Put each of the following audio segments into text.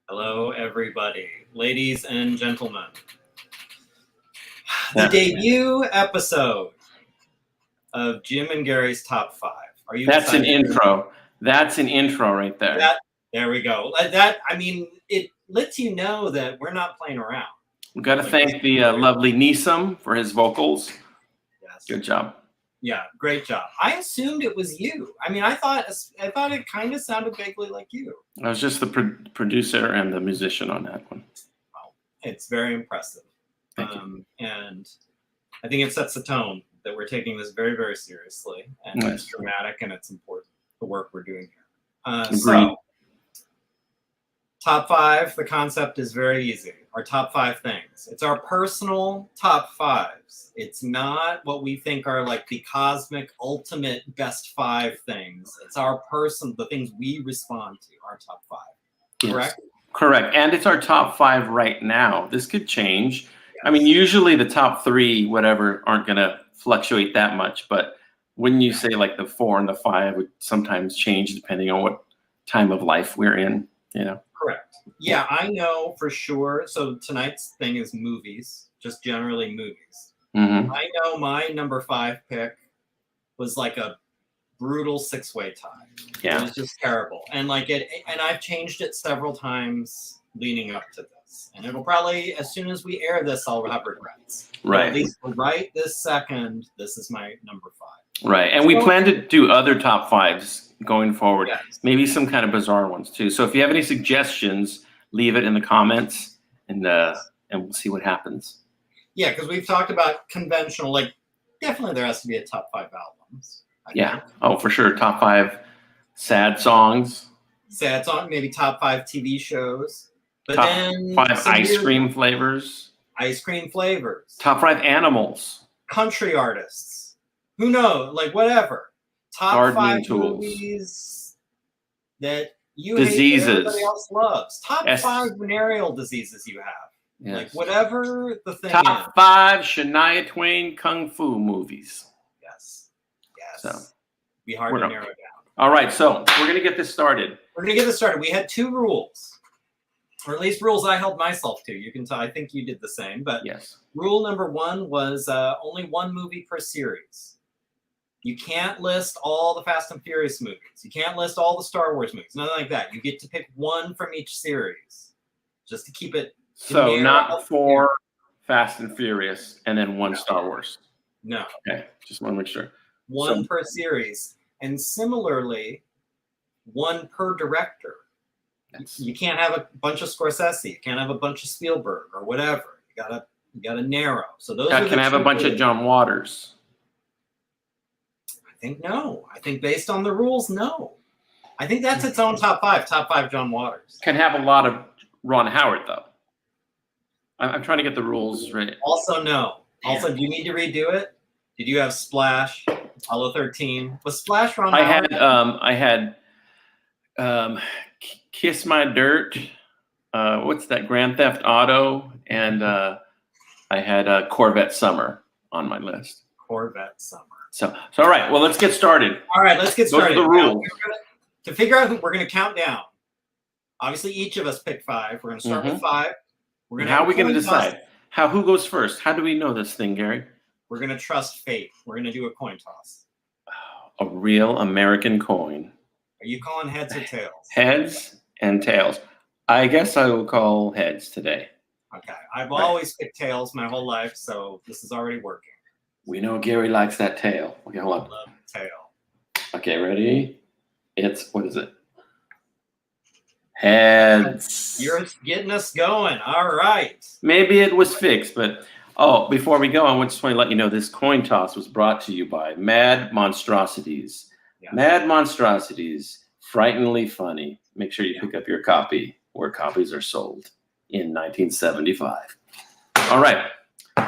Hello, everybody, ladies and gentlemen. The debut episode of Jim and Gary's Top 5. Are you That's excited? an intro. That's an intro right there. There we go. It lets you know that we're not playing around. We've got to thank the lovely Nisam for his vocals. Yes. Good job. Yeah, great job. I assumed it was you. I mean, I thought it kind of sounded vaguely like you. I was just the producer and the musician on that one. Well, it's very impressive. Thank you. And I think it sets the tone that we're taking this very, very seriously. And Nice. It's dramatic and it's important, the work we're doing here. Agreed. So, top 5, the concept is very easy. Our top 5 things. It's our personal top 5s. It's not what we think are like the cosmic ultimate best 5 things. It's our the things we respond to, our top 5. Correct? Yes. Correct. And it's our top 5 right now. This could change. Yes. I mean, usually the top 3, whatever, aren't going to fluctuate that much. But when you say like the 4 and the 5 would sometimes change depending on what time of life we're in, you know? Correct. Yeah, I know for sure. So tonight's thing is movies, just generally movies. Mm-hmm. I know my number 5 pick was like a brutal 6-way tie. Yeah. It was just terrible. And I've changed it several times leading up to this. And it'll probably, as soon as we air this, I'll have regrets. Right. But at least right this second, this is my number 5. Right. And we plan to do other top 5s going forward. Yes. Maybe some kind of bizarre ones too. So if you have any suggestions, leave it in the comments and we'll see what happens. Yeah, because we've talked about conventional, like definitely there has to be a top 5 albums. I Yeah. think. Oh, for sure. Top 5 sad songs. Sad song, maybe top 5 TV shows. But Top then 5 some ice weird cream flavors. ice cream flavors. Top 5 animals. Country artists. Who knows? Like whatever. Top Gardening 5 tools. movies that you Diseases. hate that everybody else loves. Top Yes. 5 venereal diseases you have. Yes. Like whatever the thing is. Top 5 Shania Twain kung fu movies. Yes. Yes. So, Be hard we're to not- narrow down. All right. So we're going to get this started. We're gonna get this started. We had 2 rules, or at least rules I held myself to. You can tell. I think you did the same. But Yes. rule number 1 was only 1 movie per series. You can't list all the Fast and Furious movies. You can't list all the Star Wars movies. Nothing like that. You get to pick 1 from each series, just to keep it. So narrow not up 4 Fast and Furious and then 1 Star Wars. No, Okay. Just want to make sure. 1 So- per series, and similarly, 1 per director. That's- You can't have a bunch of Scorsese. You can't have a bunch of Spielberg or whatever. You gotta narrow. So those are the Can I have a 2 bunch of rules. John Waters? I think no. I think based on the rules, no. I think that's its own top 5. Top 5 John Waters. Can have a lot of Ron Howard though. I'm trying to get the rules right. Also no. Also, do you need to redo it? Did you have Splash? Apollo 13. Was Splash Ron Howard? I had Kiss My Dirt. What's that? Grand Theft Auto, and I had Corvette Summer on my list. Corvette Summer. So all right. Well, let's get started. All right, let's get Those are started. the Now, rules. to figure out, we're going to count down. Obviously, each of us picked 5. We're going to start with 5. We're How are we going to coin toss. decide? Who goes first? How do we know this thing, Gary? We're going to trust fate. We're going to do a coin toss. A real American coin. Are you calling heads or tails? Heads and tails. I guess I will call heads today. Okay. I've always picked tails my whole life, so this is already working. We know Gary likes that tail. Okay, hold I on. love tail. Okay, ready? What is it? Heads. You're getting us going. All right. Maybe it was fixed, but before we go, I just want to let you know this coin toss was brought to you by Mad Monstrosities. Yeah. Mad Monstrosities, frighteningly funny. Make sure you pick up your copy where copies are sold in 1975. All right,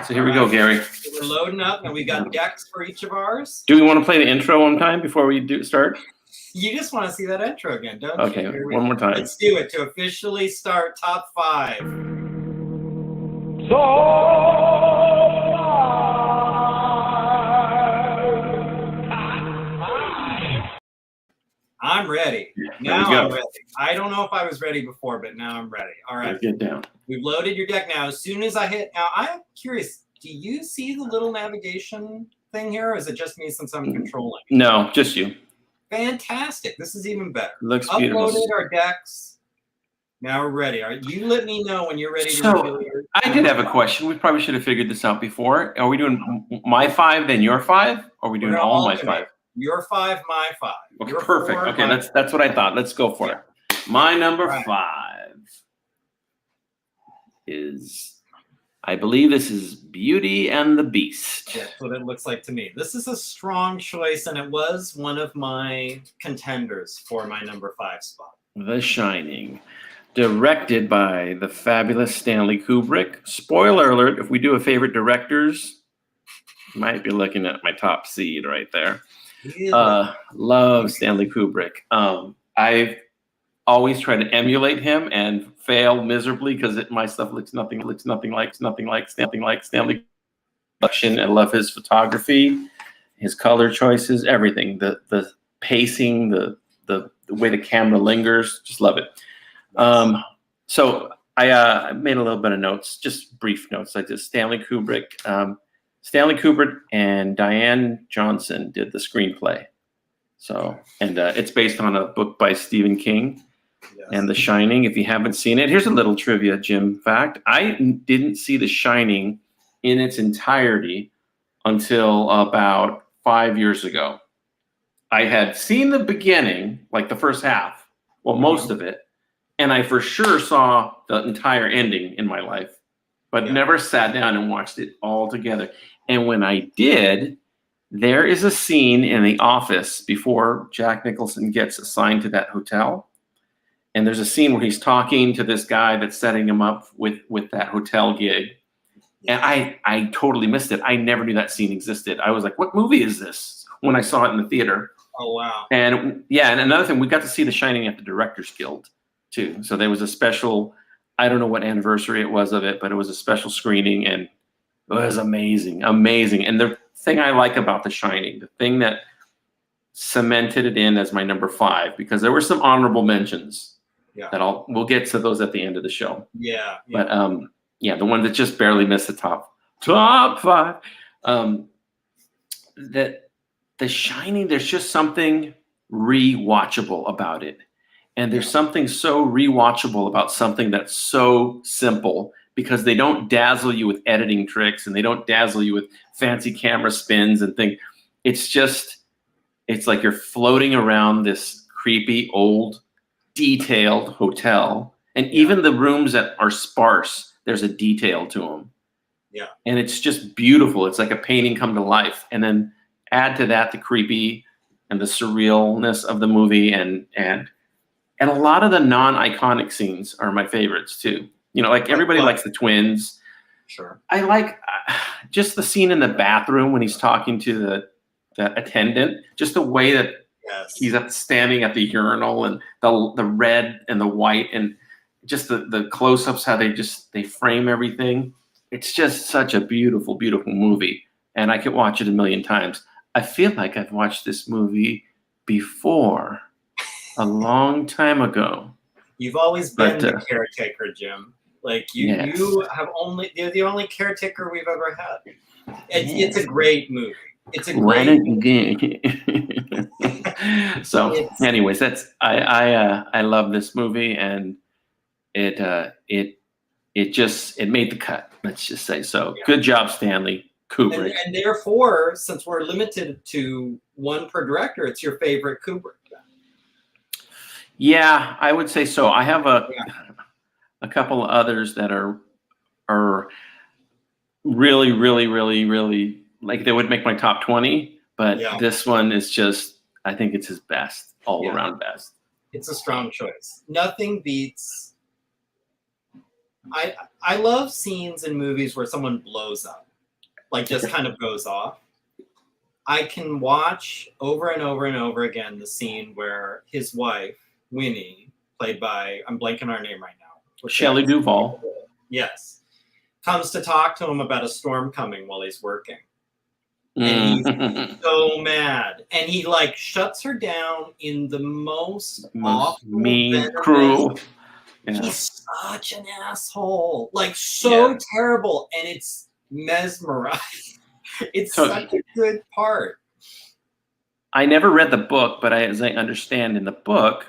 so here we go, Gary. So we're loading up, and we got decks for each of ours. Do we want to play the intro one time before we start? You just want to see that intro again, don't Okay, you? Here we one more time. Let's do it to officially start top 5. So I'm ready. Here Now we go. I'm ready. I don't know if I was ready before, but now I'm ready. All right. Let's get down. We've loaded your deck now. As soon as I hit, now I'm curious, do you see the little navigation thing here, or is it just me since I'm controlling? No, just you. Fantastic. This is even better. Looks beautiful. Uploaded our decks. Now we're ready. All right. You let me know when you're ready to So, reveal your. I did have a question. We probably should have figured this out before. Are we doing my 5, then your 5? Or are we doing all my 5? Your 5, my 5. Okay, Your perfect. 4, Okay, my that's what I thought. Let's go for it. My number 5 is, I believe this is Beauty and the Beast. That's what it looks like to me. This is a strong choice, and it was one of my contenders for my number 5 spot. The Shining. Directed by the fabulous Stanley Kubrick. Spoiler alert, if we do a favorite directors, you might be looking at my top seed right there. Love Stanley Kubrick. I've always tried to emulate him and failed miserably because my stuff looks nothing like Stanley Kubrick. I love his photography, his color choices, everything. The pacing, the way the camera lingers, just love it. So I made a little bit of notes, just brief notes. I just Stanley Kubrick and Diane Johnson did the screenplay. So, and it's based on a book by Stephen King and The Shining. If you haven't seen it, here's a little trivia, Jim fact. I didn't see The Shining in its entirety until about 5 years ago. I had seen the beginning, like the first half, well, most of it. And I for sure saw the entire ending in my life, but never sat down and watched it all together. And when I did, there is a scene in the office before Jack Nicholson gets assigned to that hotel. And there's a scene where he's talking to this guy that's setting him up with that hotel gig. And I totally missed it. I never knew that scene existed. I was like, what movie is this? When I saw it in the theater. Oh, wow. And and another thing, we got to see The Shining at the Directors Guild too. So there was a special, I don't know what anniversary it was of it, but it was a special screening and it was amazing. And the thing I like about The Shining, the thing that cemented it in as my number 5, because there were some honorable mentions that we'll get to those at the end of the show. But the one that just barely missed the top 5, that The Shining, there's just something rewatchable about it. And there's something so rewatchable about something that's so simple, because they don't dazzle you with editing tricks and they don't dazzle you with fancy camera spins and things. It's like you're floating around this creepy, old, detailed hotel. And even the rooms that are sparse, there's a detail to them. Yeah. And it's just beautiful. It's like a painting come to life. And then add to that the creepy and the surrealness of the movie, and a lot of the non-iconic scenes are my favorites too. You know, like everybody likes the twins. Sure. I like just the scene in the bathroom when he's talking to the attendant, just the way that he's standing at the urinal, and the red and the white, and just the close-ups, how they frame everything. It's just such a beautiful, beautiful movie. And I could watch it a million times. I feel like I've watched this movie before, a long time ago. You've always been the caretaker, Jim. Like you're the only caretaker we've ever had. It's a great movie. It's a great movie. So, anyways, that's I love this movie, and it made the cut. Let's just say so. Yeah. Good job, Stanley Kubrick. And therefore, since we're limited to one per director, it's your favorite Kubrick. Yeah, I would say so. I have a couple of others that are really, really, really, really, like, they would make my top 20, but this one is just, I think it's his best, all around best. It's a strong choice. Nothing beats. I love scenes in movies where someone blows up, like just kind of goes off. I can watch over and over and over again the scene where his wife, Winnie, played by, I'm blanking our name right now, Shelley Duvall. Yes. Comes to talk to him about a storm coming while he's working. And he's Mm. so mad. And he like shuts her down in the most awful, mean, venomous. cruel. Yeah. He's such an asshole. Like so terrible. And it's mesmerizing. It's such a good part. I never read the book, but as I understand in the book,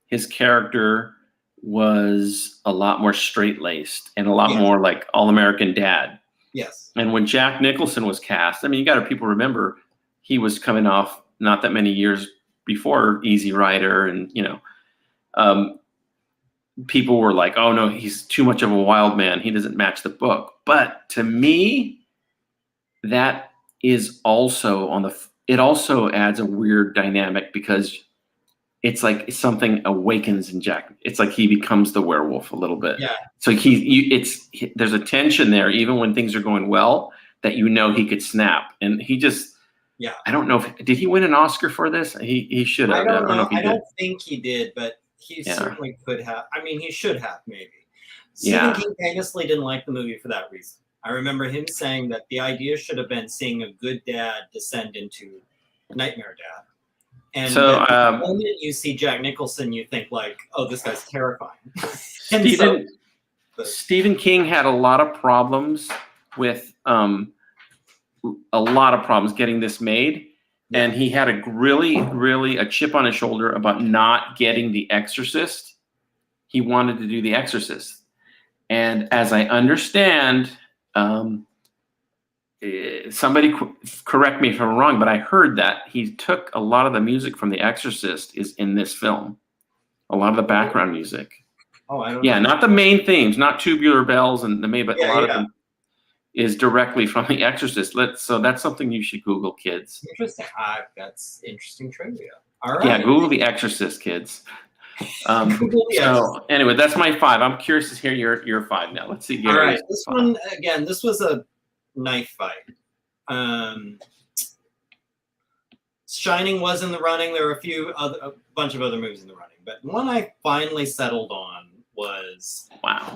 his character was a lot more straight-laced and a lot more like all-American dad. Yes. And when Jack Nicholson was cast, I mean, you got to people remember he was coming off not that many years before Easy Rider, and people were like, "Oh no, he's too much of a wild man. He doesn't match the book." But to me, that is also it also adds a weird dynamic because it's like something awakens in Jack. It's like he becomes the werewolf a little bit. Yeah. So there's a tension there, even when things are going well, that he could snap, and he just. Yeah. I don't know did he win an Oscar for this? He should have. I don't know. If he I did. don't think he did, but he certainly could have. I mean, he should have maybe. Yeah. Stephen King famously didn't like the movie for that reason. I remember him saying that the idea should have been seeing a good dad descend into Nightmare Dad. And so the moment you see Jack Nicholson, you think like, "Oh, this guy's terrifying." Stephen King had a lot of problems with getting this made, and he had a really a chip on his shoulder about not getting The Exorcist. He wanted to do The Exorcist, and as I understand, somebody correct me if I'm wrong, but I heard that he took a lot of the music from The Exorcist is in this film, a lot of the background music. Oh, I don't know. Not the main themes, not Tubular Bells and the main, but a lot of them is directly from The Exorcist. So that's something you should Google, kids. Interesting. That's interesting trivia. All right. Yeah, Google The Exorcist, kids. So anyway, that's my 5. I'm curious to hear your 5 now. Let's see. Gary's. All right. This one again. This was a knife fight. Shining was in the running. There were a bunch of other movies in the running, but one I finally settled on was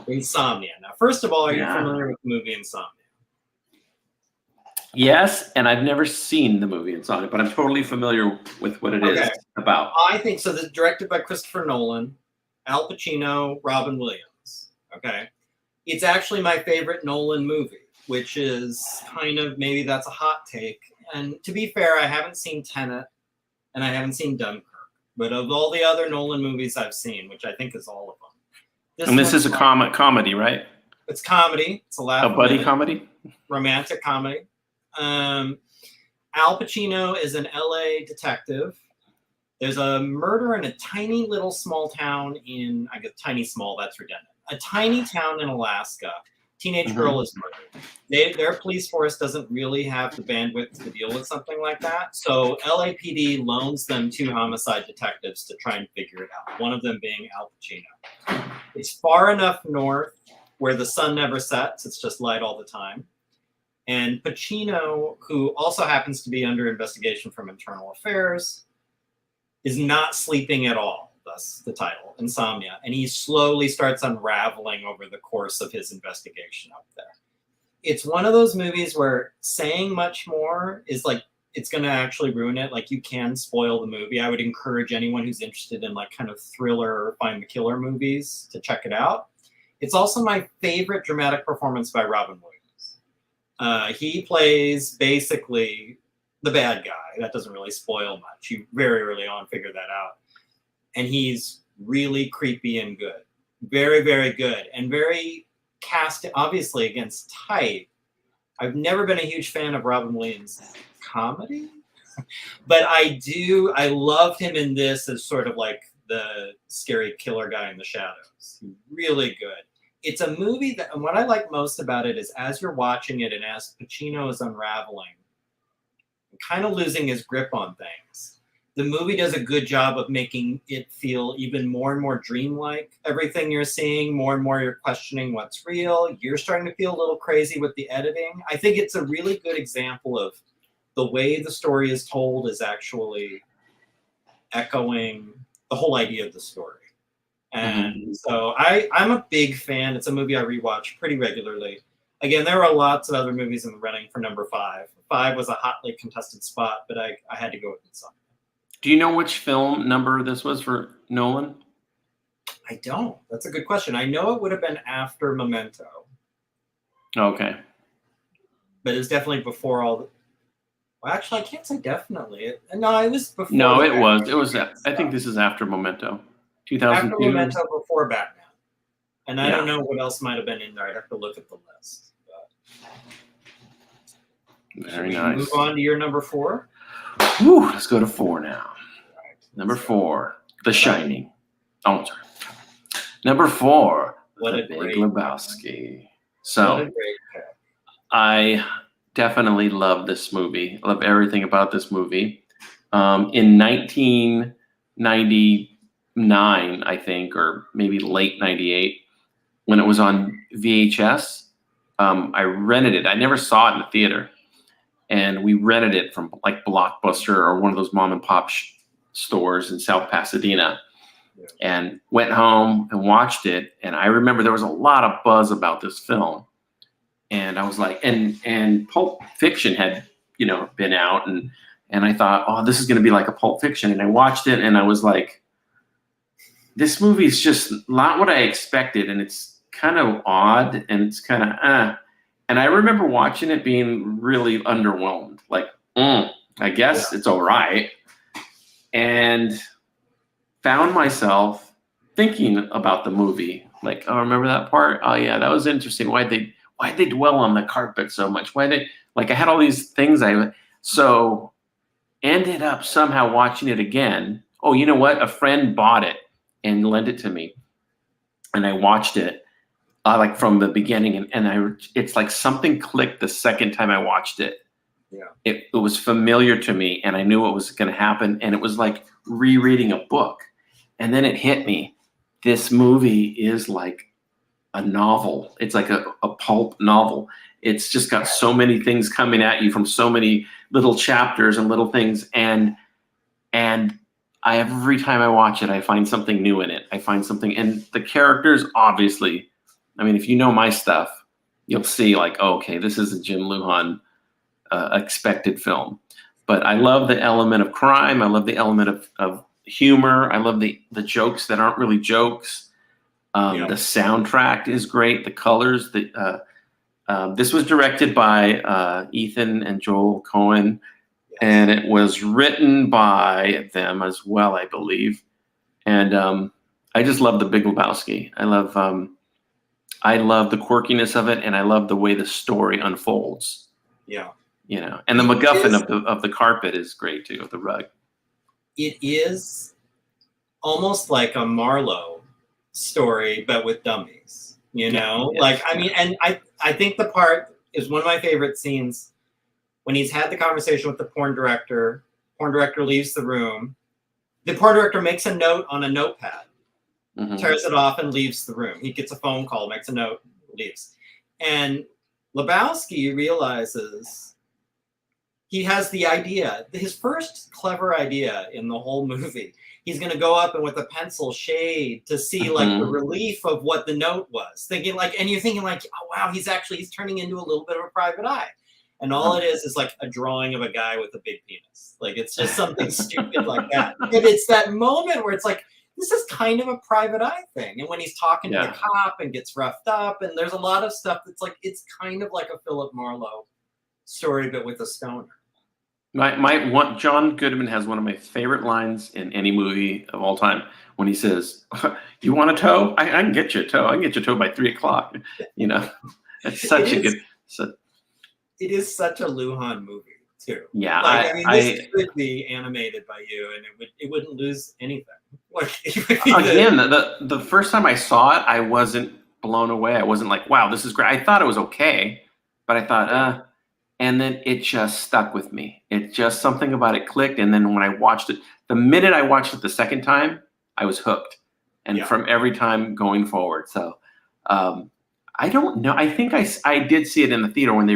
Insomnia. Now, first of all, are you familiar with the movie Insomnia? Yes, and I've never seen the movie Insomnia, but I'm totally familiar with what it is about. I think so. This is directed by Christopher Nolan, Al Pacino, Robin Williams. Okay. It's actually my favorite Nolan movie, which is kind of, maybe that's a hot take. And to be fair, I haven't seen Tenet and I haven't seen Dunkirk. But of all the other Nolan movies I've seen, which I think is all of them. This is a comedy, right? It's comedy. It's a buddy comedy? Romantic comedy. Al Pacino is an LA detective. There's a murder in a tiny little small town in, I guess tiny small, that's redundant. A tiny town in Alaska. Teenage girl is murdered. Their police force doesn't really have the bandwidth to deal with something like that. So LAPD loans them 2 homicide detectives to try and figure it out. One of them being Al Pacino. It's far enough north where the sun never sets. It's just light all the time. And Pacino, who also happens to be under investigation from internal affairs, is not sleeping at all. Thus the title, Insomnia. And he slowly starts unraveling over the course of his investigation up there. It's one of those movies where saying much more is like, it's going to actually ruin it. Like, you can spoil the movie. I would encourage anyone who's interested in like kind of thriller or find the killer movies to check it out. It's also my favorite dramatic performance by Robin Williams. He plays basically the bad guy. That doesn't really spoil much. You very early on figure that out. And he's really creepy and good. Very, very good. And very cast, obviously, against type. I've never been a huge fan of Robin Williams' comedy. But I loved him in this as sort of like the scary killer guy in the shadows. Really good. It's a movie that, and what I like most about it is as you're watching it and as Pacino is unraveling, kind of losing his grip on things, the movie does a good job of making it feel even more and more dreamlike. Everything you're seeing, more and more you're questioning what's real. You're starting to feel a little crazy with the editing. I think it's a really good example of the way the story is told is actually echoing the whole idea of the story. And so I'm a big fan. It's a movie I rewatch pretty regularly. Again, there were lots of other movies in the running for number 5. 5 was a hotly contested spot, but I had to go with Insomnia. Do you know which film number this was for Nolan? I don't. That's a good question. I know it would have been after Memento. Okay. But it's definitely before all the... Well, actually, I can't say definitely. No, it was before. No, it was. It was. I think this is after Memento. 2002. After Memento, before Batman. And I Yeah. don't know what else might have been in there. I'd have to look at the list. Very nice. Move on to your number 4? Whew, let's go to 4 now. Right, Number 4, The Shining. Oh, sorry. Number 4, What The a Big great- Lebowski. What So a great pick. I definitely love this movie. I love everything about this movie. In 1999, I think, or maybe late 98, when it was on VHS, I rented it. I never saw it in the theater. And we rented it from like Blockbuster or one of those mom and pop stores in South Pasadena. Yeah. And went home and watched it. And I remember there was a lot of buzz about this film. And I was like, and Pulp Fiction had, been out. And I thought, oh, this is going to be like a Pulp Fiction. And I watched it and I was like, this movie is just not what I expected. And it's kind of odd and it's kind of, And I remember watching it being really underwhelmed. Like, I guess it's all right. And found myself thinking about the movie. Like, oh, remember that part? Oh yeah, that was interesting. Why'd they dwell on the carpet so much? I had all these things so ended up somehow watching it again. Oh, you know what? A friend bought it and lent it to me. And I watched it. Like from the beginning, and it's like something clicked the second time I watched it. Yeah, it was familiar to me, and I knew what was going to happen, and it was like rereading a book. And then it hit me: this movie is like a novel. It's like a pulp novel. It's just got so many things coming at you from so many little chapters and little things, and every time I watch it, I find something new in it. I find something, and the characters obviously. I mean, if you know my stuff, you'll see like, oh, okay, this is a Jim Lujan expected film. But I love the element of crime. I love the element of humor. I love the jokes that aren't really jokes. The soundtrack is great. The colors. This was directed by Ethan and Joel Cohen, and it was written by them as well, I believe. And I just love The Big Lebowski. I love the quirkiness of it, and I love the way the story unfolds. Yeah. And the MacGuffin of the carpet is great too, of the rug. It is almost like a Marlowe story, but with dummies. Like, I mean, and I think the part is one of my favorite scenes when he's had the conversation with the porn director. Porn director leaves the room. The porn director makes a note on a notepad. Mm-hmm. Tears it off and leaves the room. He gets a phone call, makes a note, leaves. And Lebowski realizes he has the idea, his first clever idea in the whole movie. He's going to go up and with a pencil shade to see like the relief of what the note was. And you're thinking like, oh wow, he's turning into a little bit of a private eye. And all it is like a drawing of a guy with a big penis. Like it's just something stupid like that. And it's that moment where it's like, this is kind of a private eye thing. And when he's talking to the cop and gets roughed up, and there's a lot of stuff that's like, it's kind of like a Philip Marlowe story, but with a stoner. John Goodman has one of my favorite lines in any movie of all time when he says, "You want a tow? I can get you a tow. I can get you a tow by 3:00." It's such a good. It is such a Lujan movie too. Yeah, this could be animated by you, and it wouldn't lose anything. Again, the first time I saw it, I wasn't blown away. I wasn't like, wow, this is great. I thought it was okay, but I thought, and then it just stuck with me. It just, something about it clicked. And then when I watched it, the minute I watched it the second time, I was hooked. And from every time going forward. So I don't know. I think I did see it in the theater when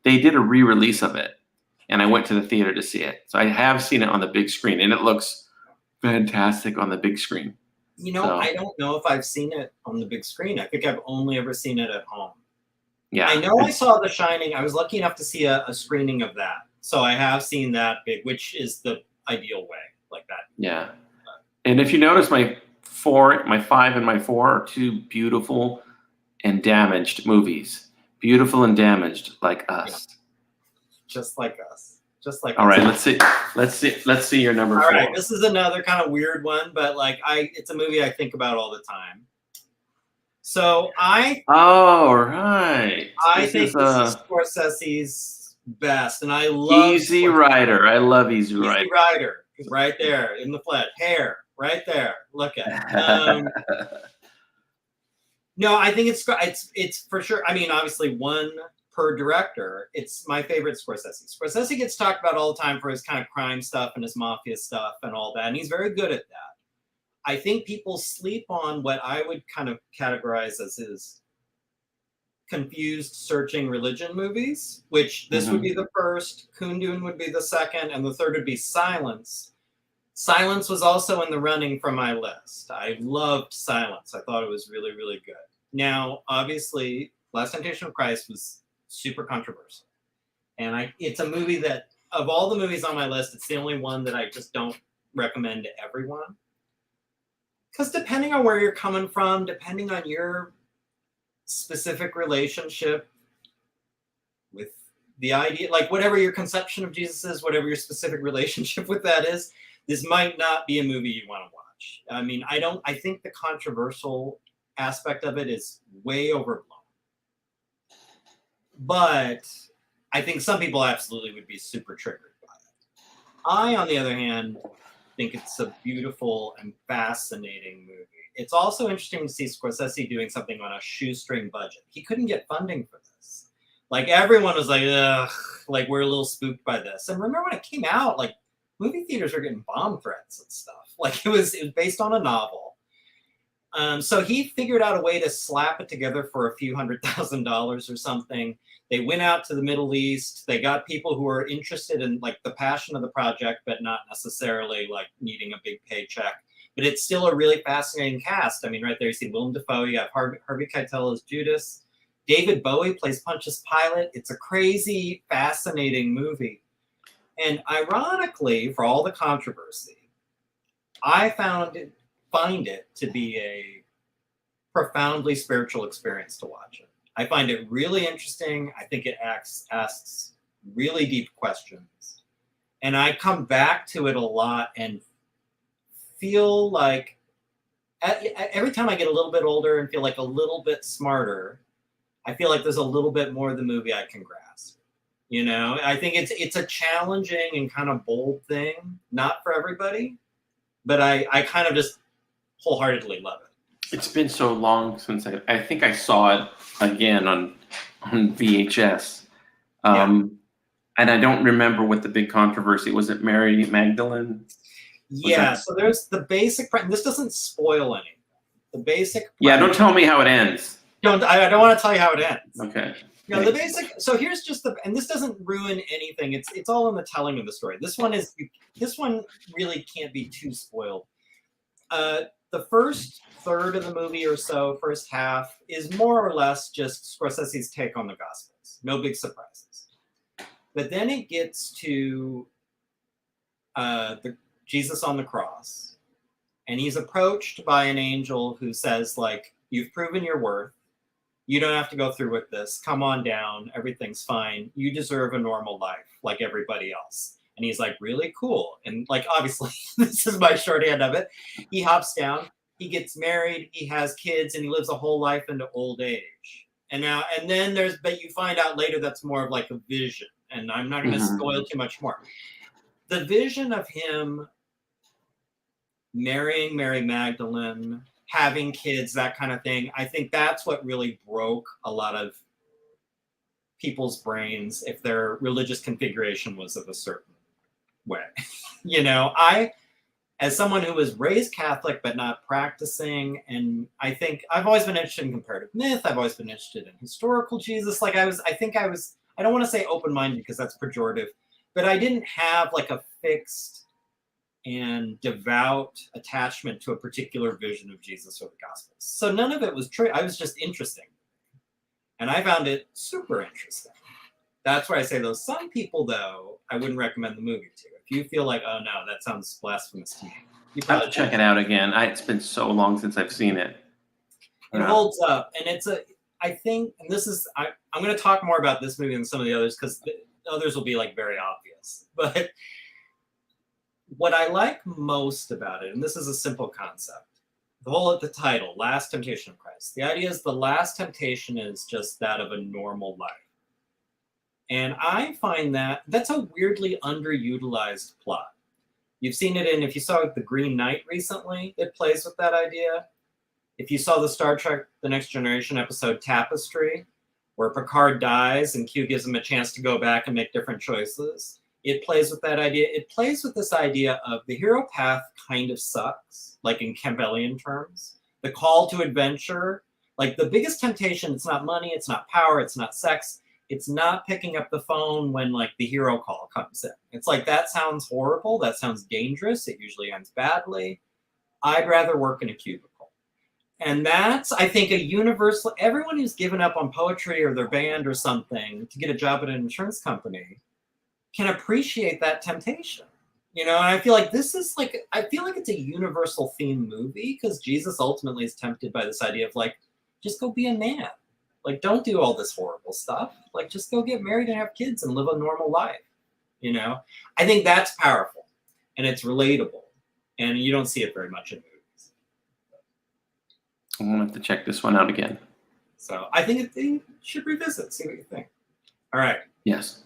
they did a re-release of it. And I went to the theater to see it. So I have seen it on the big screen, and it looks fantastic on the big screen. I don't know if I've seen it on the big screen. I think I've only ever seen it at home. Yeah. I know I saw The Shining. I was lucky enough to see a screening of that. So I have seen that big, which is the ideal way, like that. Yeah. And if you notice, my 5 and my 4 are two beautiful and damaged movies. Beautiful and damaged, like us. Yeah. Just like us. Just like All us. right, let's see your number 4. All right, this is another kind of weird one, but like it's a movie I think about all the time. So All right. I think this is Scorsese's best, and I love Easy Rider. I love Easy Easy Rider. Rider, right there in the flesh, hair, right there. Look at it. No, I think it's for sure. I mean, obviously one per director. It's my favorite Scorsese. Scorsese gets talked about all the time for his kind of crime stuff and his mafia stuff and all that, and he's very good at that. I think people sleep on what I would kind of categorize as his confused searching religion movies, which this would be the first, Kundun would be the second, and the third would be Silence. Silence was also in the running for my list. I loved Silence. I thought it was really, really good. Now, obviously, Last Temptation of Christ was super controversial. And it's a movie that, of all the movies on my list, it's the only one that I just don't recommend to everyone. Because depending on where you're coming from, depending on your specific relationship with the idea, like whatever your conception of Jesus is, whatever your specific relationship with that is, this might not be a movie you want to watch. I mean, I think the controversial aspect of it is way overblown. But I think some people absolutely would be super triggered by it. I, on the other hand, think it's a beautiful and fascinating movie. It's also interesting to see Scorsese doing something on a shoestring budget. He couldn't get funding for this. Like, everyone was like, ugh, like, we're a little spooked by this. And remember when it came out, like, movie theaters were getting bomb threats and stuff. Like, it was based on a novel. So he figured out a way to slap it together for a few $100,000 or something. They went out to the Middle East. They got people who were interested in like the passion of the project, but not necessarily like needing a big paycheck. But it's still a really fascinating cast. I mean, right there you see Willem Dafoe. You have Harvey Keitel as Judas. David Bowie plays Pontius Pilate. It's a crazy, fascinating movie. And ironically, for all the controversy, I find it to be a profoundly spiritual experience to watch it. I find it really interesting. I think it asks really deep questions. And I come back to it a lot and feel like every time I get a little bit older and feel like a little bit smarter, I feel like there's a little bit more of the movie I can grasp. You know, I think it's a challenging and kind of bold thing, not for everybody, but I kind of just wholeheartedly love it. It's been so long since I think I saw it again on VHS. And I don't remember what the big controversy was. It Mary Magdalene? Yeah, so there's the basic, and this doesn't spoil anything. The basic. Yeah, don't tell me how it ends. I don't want to tell you how it ends. Okay. No, the basic. So here's just and this doesn't ruin anything. It's all in the telling of the story. This one really can't be too spoiled. The first third of the movie or so, first half, is more or less just Scorsese's take on the Gospels. No big surprises. But then it gets to the Jesus on the cross, and he's approached by an angel who says, like, you've proven your worth. You don't have to go through with this. Come on down. Everything's fine. You deserve a normal life like everybody else. And he's like, really cool. And like, obviously, this is my shorthand of it. He hops down, he gets married, he has kids, and he lives a whole life into old age. And then but you find out later that's more of like a vision. And I'm not going to spoil too much more. The vision of him marrying Mary Magdalene, having kids, that kind of thing, I think that's what really broke a lot of people's brains if their religious configuration was of a certain way. You know, as someone who was raised Catholic but not practicing, and I think I've always been interested in comparative myth, I've always been interested in historical Jesus. Like I don't want to say open-minded because that's pejorative, but I didn't have like a fixed and devout attachment to a particular vision of Jesus or the Gospels. So none of it was true. I was just interesting. And I found it super interesting. That's why I say, though, some people, though, I wouldn't recommend the movie to. If you feel like, oh no, that sounds blasphemous to me, you I have to check it out again. It's been so long since I've seen it. It holds up, and I think, and this is, I'm going to talk more about this movie than some of the others, because the others will be like very obvious. But what I like most about it, and this is a simple concept, the title, Last Temptation of Christ. The idea is the last temptation is just that of a normal life. And I find that's a weirdly underutilized plot. You've seen it if you saw The Green Knight recently, it plays with that idea. If you saw the Star Trek The Next Generation episode Tapestry, where Picard dies and Q gives him a chance to go back and make different choices, it plays with that idea. It plays with this idea of the hero path kind of sucks, like in Campbellian terms. The call to adventure, like the biggest temptation, it's not money, it's not power, it's not sex, it's not picking up the phone when like the hero call comes in. It's like, that sounds horrible, that sounds dangerous, it usually ends badly. I'd rather work in a cubicle. And that's, I think, a universal, everyone who's given up on poetry or their band or something to get a job at an insurance company can appreciate that temptation. You know, and I feel like it's a universal theme movie, because Jesus ultimately is tempted by this idea of like, just go be a man. Like, don't do all this horrible stuff. Like, just go get married and have kids and live a normal life. You know, I think that's powerful and it's relatable, and you don't see it very much in movies. I'm gonna have to check this one out again. So I think you should revisit, see what you think. All right. Yes.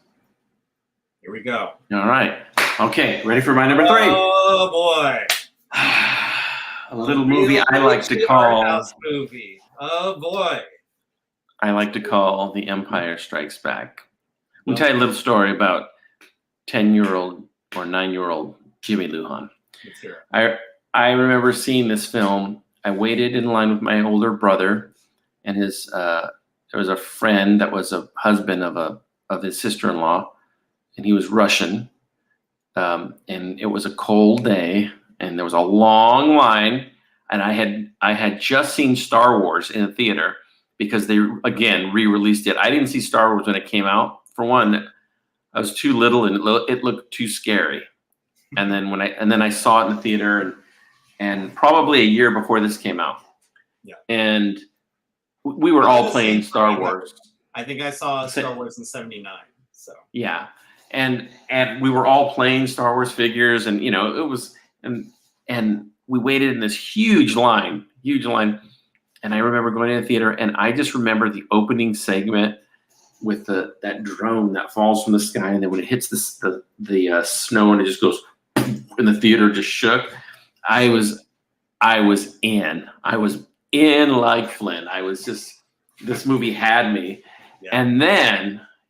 Here we go. All right. Okay, ready for my number 3? Oh boy. A little movie I like to call. House movie. Oh boy. I like to call The Empire Strikes Back. Let me tell you a little story about 10-year-old or 9-year-old Jimmy Lujan. Let's hear it. I remember seeing this film. I waited in line with my older brother, and there was a friend that was a husband of his sister-in-law, and he was Russian. And it was a cold day, and there was a long line, and I had just seen Star Wars in the theater, because they again re-released it. I didn't see Star Wars when it came out. For one, I was too little and it looked too scary. And then I saw it in the theater, and probably a year before this came out. Yeah. And we were all playing Star Wars. I think I saw Star Wars in '79. So yeah. And we were all playing Star Wars figures, and you know, it was and we waited in this huge line. And I remember going to the theater, and I just remember the opening segment with that drone that falls from the sky, and then when it hits the snow and it just goes, and the theater just shook. I was in like Flynn. I was just, this movie had me. Yeah.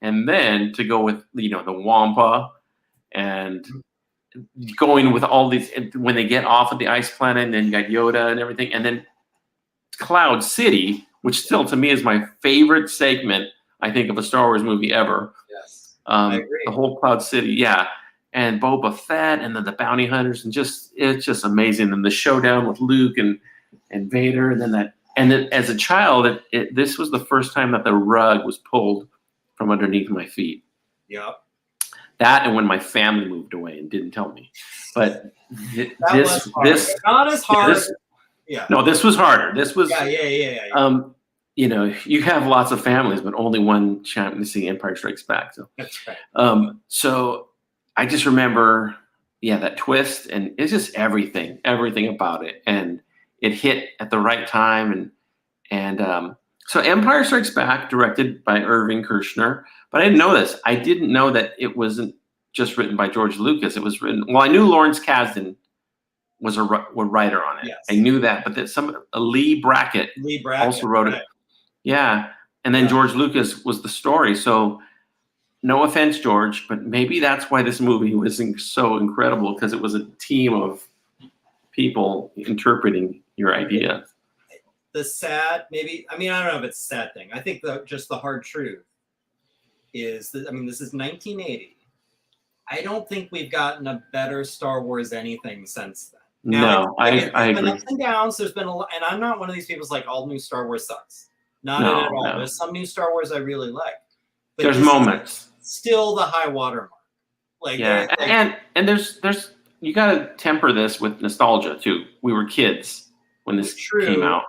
And then to go with, you know, the Wampa and going with all these, when they get off of the ice planet, and then you got Yoda and everything, and then Cloud City, which still to me is my favorite segment, I think, of a Star Wars movie ever. Yes, I agree. The whole Cloud City, yeah. And Boba Fett, and then the bounty hunters, and it's just amazing. And the showdown with Luke and Vader, and then as a child, this was the first time that the rug was pulled from underneath my feet. Yep. That, and when my family moved away and didn't tell me. But this not as hard. Yeah. No, this was harder. This was yeah. You know, you have lots of families, but only one chance to see Empire Strikes Back. So that's right. So I just remember, that twist, and it's just everything about it, and it hit at the right time, and so Empire Strikes Back, directed by Irving Kershner, but I didn't know this. I didn't know that it wasn't just written by George Lucas. It was written. Well, I knew Lawrence Kasdan was a writer on it. Yes. I knew that, but that Lee Brackett also wrote it. Yeah, and then George Lucas was the story. So, no offense, George, but maybe that's why this movie was so incredible, because it was a team of people interpreting your idea. The sad, maybe, I mean, I don't know if it's a sad thing. I think just the hard truth is that, I mean, this is 1980. I don't think we've gotten a better Star Wars anything since then. Now, no, I agree. Ups and downs. There's been a lot, and I'm not one of these people who's like, all new Star Wars sucks. Not it at all. There's some new Star Wars I really like, but there's this moments. is still the high watermark. Like, yeah, and there's you got to temper this with nostalgia too. We were kids when this came out,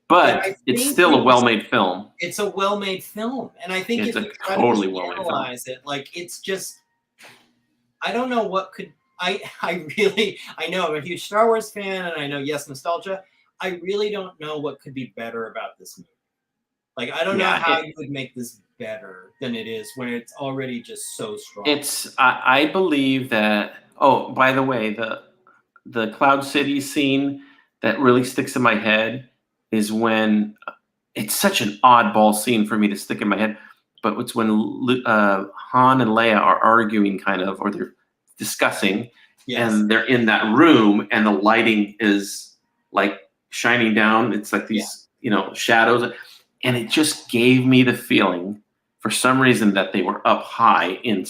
but it's still a well-made film. It's a well-made film, and I think it's if you try totally to analyze it, like it's just, I don't know what could. I know I'm a huge Star Wars fan, and I know nostalgia. I really don't know what could be better about this movie. Like, I don't know how you would make this better than it is when it's already just so strong. I believe that. Oh, by the way, the Cloud City scene that really sticks in my head is when it's such an oddball scene for me to stick in my head, but it's when Han and Leia are arguing, kind of, or they're discussing, and they're in that room, and the lighting is like shining down. It's like these, shadows, and it just gave me the feeling, for some reason, that they were up high in the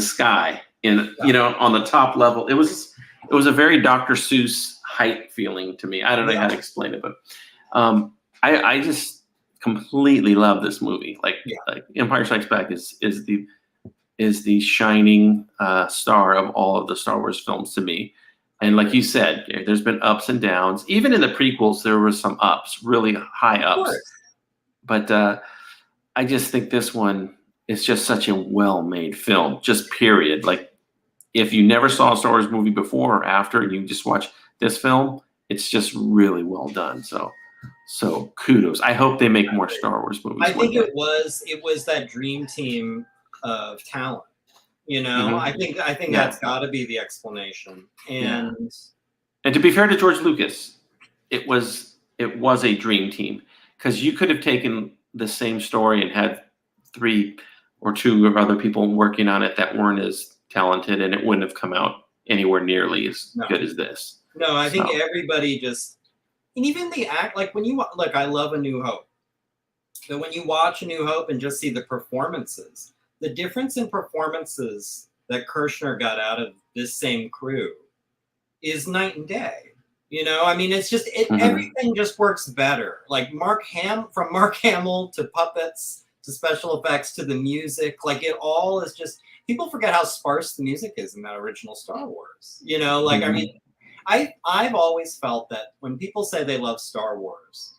sky, on the top level. It was a very Dr. Seuss height feeling to me. I don't know how to explain it, but I just completely love this movie. Like Empire Strikes Back is the shining star of all of the Star Wars films to me. And like you said, there's been ups and downs. Even in the prequels, there were some ups, really high ups. But I just think this one is just such a well-made film, just period. Like, if you never saw a Star Wars movie before or after, and you just watch this film, it's just really well done. So kudos. I hope they make more Star Wars movies. I think it was that dream team of talent. I think that's got to be the explanation. And to be fair to George Lucas, it was a dream team, because you could have taken the same story and had 3 or 2 other people working on it that weren't as talented, and it wouldn't have come out anywhere nearly as good as this. No, I think everybody just, and even the act, like when you look, I love A New Hope, but when you watch A New Hope and just see the performances, the difference in performances that Kirshner got out of this same crew is night and day. I mean, it's just everything just works better. Like from Mark Hamill to puppets to special effects to the music, like it all is just, people forget how sparse the music is in that original Star Wars. I mean, I've always felt that when people say they love Star Wars,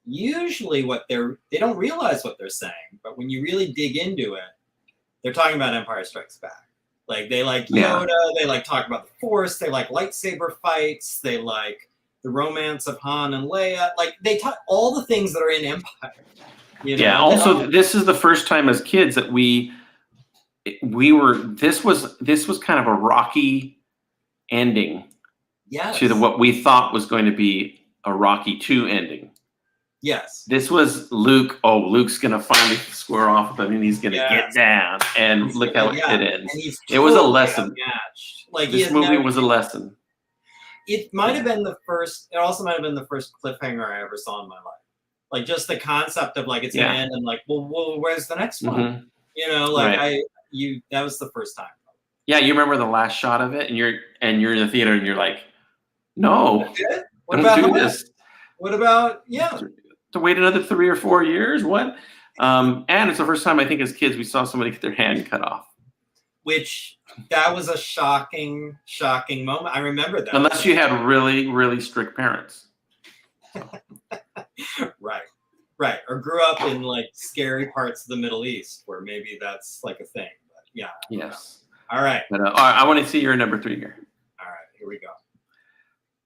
usually they don't realize what they're saying, but when you really dig into it, they're talking about Empire Strikes Back. Like, they like Yoda, they like talk about the Force, they like lightsaber fights, they like the romance of Han and Leia. Like, they talk all the things that are in Empire. Yeah. Also, this is the first time as kids that we were. This was kind of a rocky ending. Yes. To what we thought was going to be a Rocky 2 ending. Yes. This was Luke. Oh, Luke's going to finally square off with him, and he's going to get down. And look how it ends. It was a lesson. Like, this movie was a lesson. It might have been the first. It also might have been the first cliffhanger I ever saw in my life. Like, just the concept of like it's gonna end, and like, well, where's the next one? That was the first time. Yeah, you remember the last shot of it, and you're in the theater, and you're like, no, what about do this? What about to wait another 3 or 4 years? What? And it's the first time, I think, as kids, we saw somebody get their hand cut off. Which, that was a shocking moment. I remember that. Unless you had really, really strict parents. Right. Or grew up in like scary parts of the Middle East where maybe that's like a thing. But yes. All right. But, I want to see your number 3 here. All right, here we go.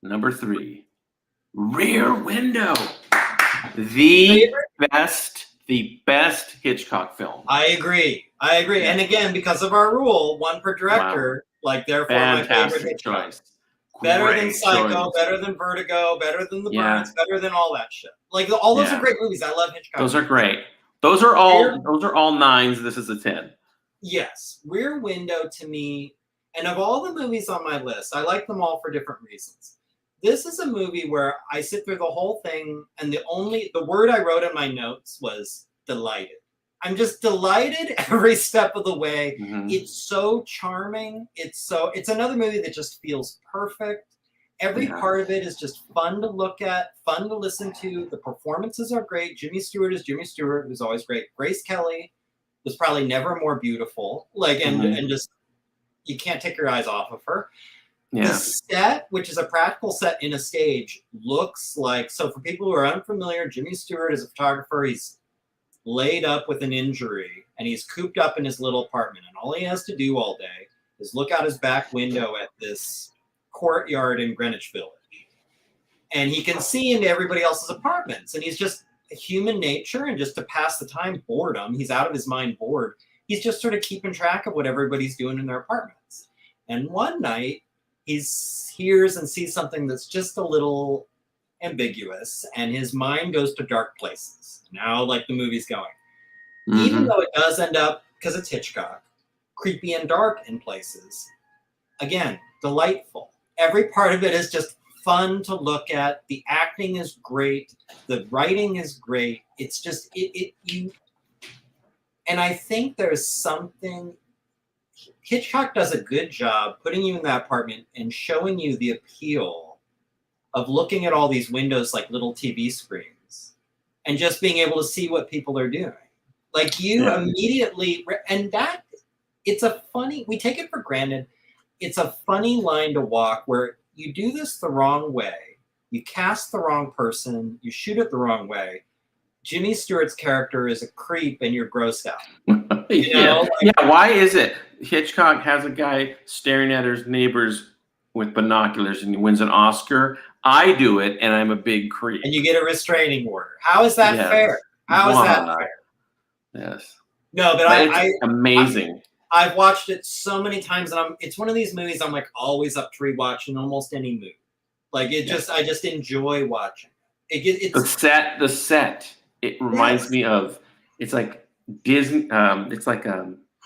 Number 3, Rear Window. The best Hitchcock film. I agree. And again, because of our rule, 1 per director, like, therefore my favorite Hitchcock. Choice. Better than Psycho, better than Vertigo, better than The Birds, better than all that shit. Like, all those are great movies. I love Hitchcock. Those are great. Those are all 9s. This is a 10. Yes. Rear Window, to me, and of all the movies on my list, I like them all for different reasons. This is a movie where I sit through the whole thing, and the word I wrote in my notes was delighted. I'm just delighted every step of the way. It's so charming. It's another movie that just feels perfect. Every part of it is just fun to look at, fun to listen to. The performances are great. Jimmy Stewart is Jimmy Stewart, who's always great. Grace Kelly was probably never more beautiful. And just, you can't take your eyes off of her. Yeah. The set, which is a practical set in a stage, looks like, so for people who are unfamiliar, Jimmy Stewart is a photographer. He's laid up with an injury and he's cooped up in his little apartment. And all he has to do all day is look out his back window at this courtyard in Greenwich Village. And he can see into everybody else's apartments. And he's just human nature, and just to pass the time, boredom. He's out of his mind bored. He's just sort of keeping track of what everybody's doing in their apartments. And one night, he hears and sees something that's just a little ambiguous, and his mind goes to dark places. Now, like the movie's going. Even though it does end up, because it's Hitchcock, creepy and dark in places, again, delightful. Every part of it is just fun to look at. The acting is great. The writing is great. It's just, and I think there's something, Hitchcock does a good job putting you in that apartment and showing you the appeal of looking at all these windows like little TV screens and just being able to see what people are doing. Like you immediately, and that, it's a funny, we take it for granted. It's a funny line to walk where you do this the wrong way. You cast the wrong person. You shoot it the wrong way. Jimmy Stewart's character is a creep and you're grossed out. You know? Why is it Hitchcock has a guy staring at his neighbors with binoculars and he wins an Oscar? I do it and I'm a big creep. And you get a restraining order. How is that fair? How is that fair? Yes. No, but it's amazing. I've watched it so many times, and it's one of these movies I'm like always up to rewatch in almost any movie. Like I just enjoy watching it. It's the set. It reminds me of, it's like Disney. It's like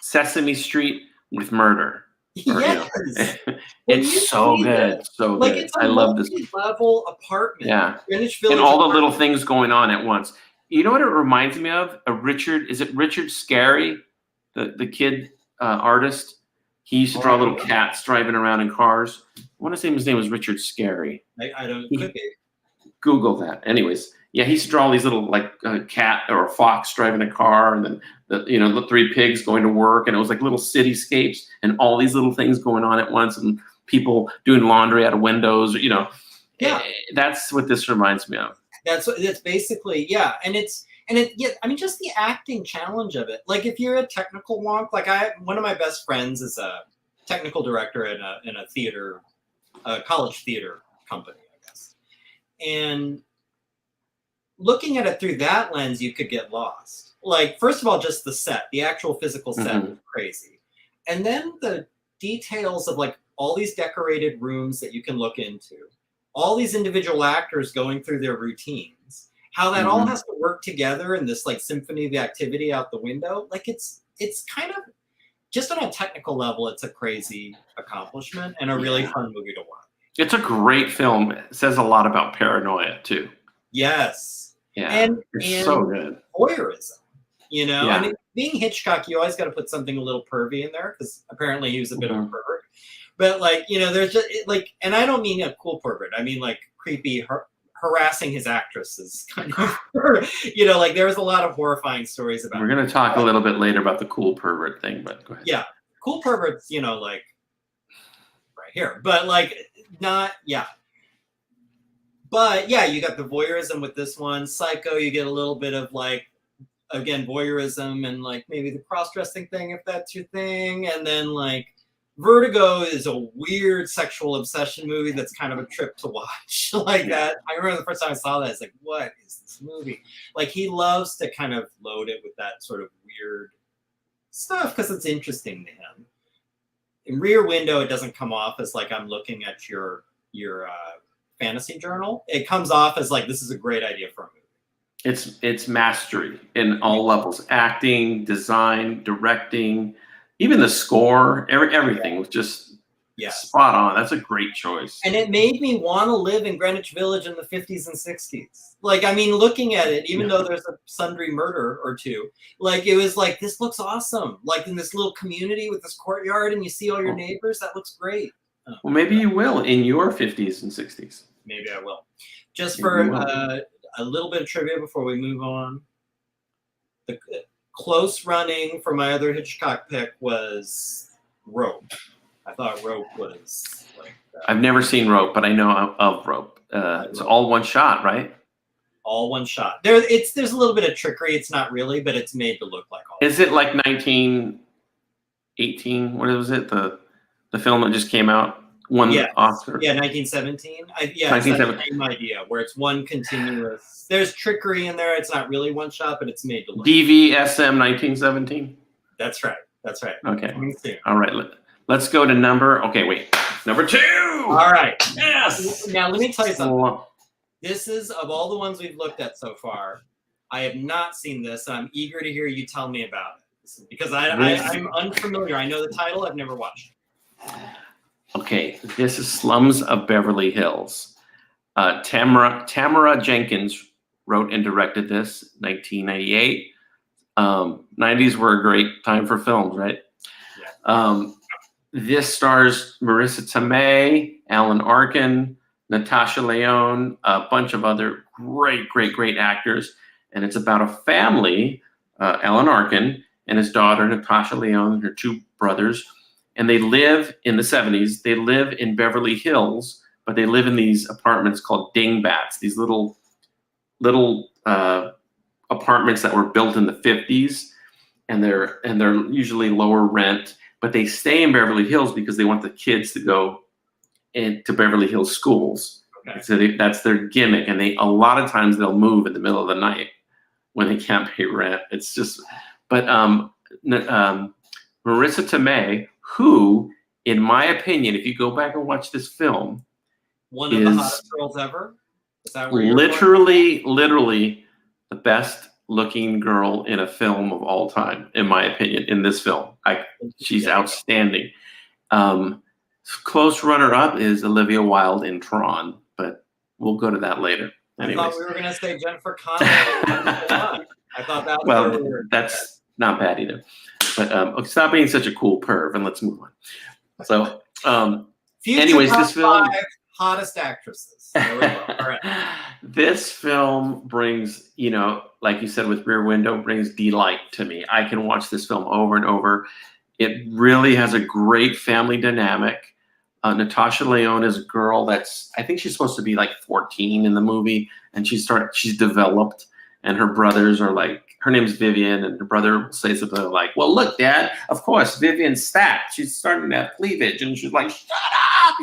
Sesame Street with murder. Yes. It's so good. So like good. It's a I love this level apartment. Yeah. Greenwich Village and all the apartment. little things going on at once. You know what it reminds me of? Is it Richard Scarry, the kid artist? He used to draw little cats driving around in cars. I want to say his name was Richard Scarry. I don't. Could be. Google that. Anyways, yeah, he used to draw these little like a cat or a fox driving a car, and then the three pigs going to work, and it was like little cityscapes and all these little things going on at once, and people doing laundry out of windows. That's what this reminds me of. That's basically I mean, just the acting challenge of it. Like if you're a technical wonk, like one of my best friends is a technical director in a theater, a college theater company, I guess. And looking at it through that lens, you could get lost. Like, first of all, just the set, the actual physical set is crazy. And then the details of like all these decorated rooms that you can look into, all these individual actors going through their routines, how that all has to work together in this like symphony of activity out the window. Like it's kind of, just on a technical level, it's a crazy accomplishment and a really fun movie to watch. It's a great film. It says a lot about paranoia too. Yes. Yeah. And so good. Voyeurism. Yeah. I mean, being Hitchcock, you always got to put something a little pervy in there because apparently he was a bit of a pervert. But like, there's just like, and I don't mean a cool pervert. I mean like creepy, harassing his actresses kind of, like there was a lot of horrifying stories about. We're going to talk a little bit later about the cool pervert thing, but go ahead. Yeah. Cool perverts, like right here, but like not, yeah. But yeah, you got the voyeurism with this one. Psycho, you get a little bit of like, again, voyeurism and like maybe the cross-dressing thing, if that's your thing. And then like Vertigo is a weird sexual obsession movie that's kind of a trip to watch. That. I remember the first time I saw that, it's like, what is this movie? Like he loves to kind of load it with that sort of weird stuff because it's interesting to him. In Rear Window, it doesn't come off as like I'm looking at your fantasy journal. It comes off as like, this is a great idea for a movie. It's mastery in all levels: acting, design, directing, even the score. Everything was just spot on. That's a great choice. And it made me want to live in Greenwich Village in the 50s and 60s. Like, I mean, looking at it, even though there's a sundry murder or two, like it was like, this looks awesome. Like in this little community with this courtyard, and you see all your neighbors. That looks great. Well, maybe you will in your 50s and 60s. Maybe I will. Just Maybe for you will. a little bit of trivia before we move on. The close running for my other Hitchcock pick was Rope. I thought Rope was like. I've never seen Rope, but I know of Rope. It's all one shot, right? All one shot. There's a little bit of trickery. It's not really, but it's made to look like all. Is it like 1918? What was it? The film that just came out won the Oscar. Yeah, 1917. It's that same idea where it's one continuous. There's trickery in there. It's not really one shot, but it's made to look. DVSM 1917. That's right. Okay. All right. Let's go to number 2. All right. Yes. Now let me tell you something. This is, of all the ones we've looked at so far, I have not seen this, and I'm eager to hear you tell me about it because I'm unfamiliar. I know the title. I've never watched it. Okay, this is Slums of Beverly Hills. Tamara Jenkins wrote and directed this, 1998. 90s were a great time for films, right? Yeah. This stars Marissa Tomei, Alan Arkin, Natasha Lyonne, a bunch of other great actors. And it's about a family, Alan Arkin and his daughter, Natasha Lyonne, and her 2 brothers. And they live in the 70s. They live in Beverly Hills, but they live in these apartments called dingbats, these little apartments that were built in the 50s. And they're usually lower rent, but they stay in Beverly Hills because they want the kids to go into Beverly Hills schools. Okay. So that's their gimmick. And a lot of times they'll move in the middle of the night when they can't pay rent. It's just, but Marissa Tomei, who, in my opinion, if you go back and watch this film, one of the hottest girls ever. Is that where literally the best looking girl in a film of all time, in my opinion, in this film. She's outstanding. Close runner-up is Olivia Wilde in Tron, but we'll go to that later. Anyways. I thought we were going to say Jennifer Connelly. I thought that was that's not bad either. But stop being such a cool perv and let's move on. So, anyways, this film. 5 hottest actresses. There we go. All right. This film brings, like you said with Rear Window, brings delight to me. I can watch this film over and over. It really has a great family dynamic. Natasha Lyonne is a girl I think she's supposed to be like 14 in the movie, and she's developed, and her brothers are like, her name's Vivian, and her brother says something like, well, look, Dad, of course, Vivian's fat. She's starting to have cleavage, and she's like, shut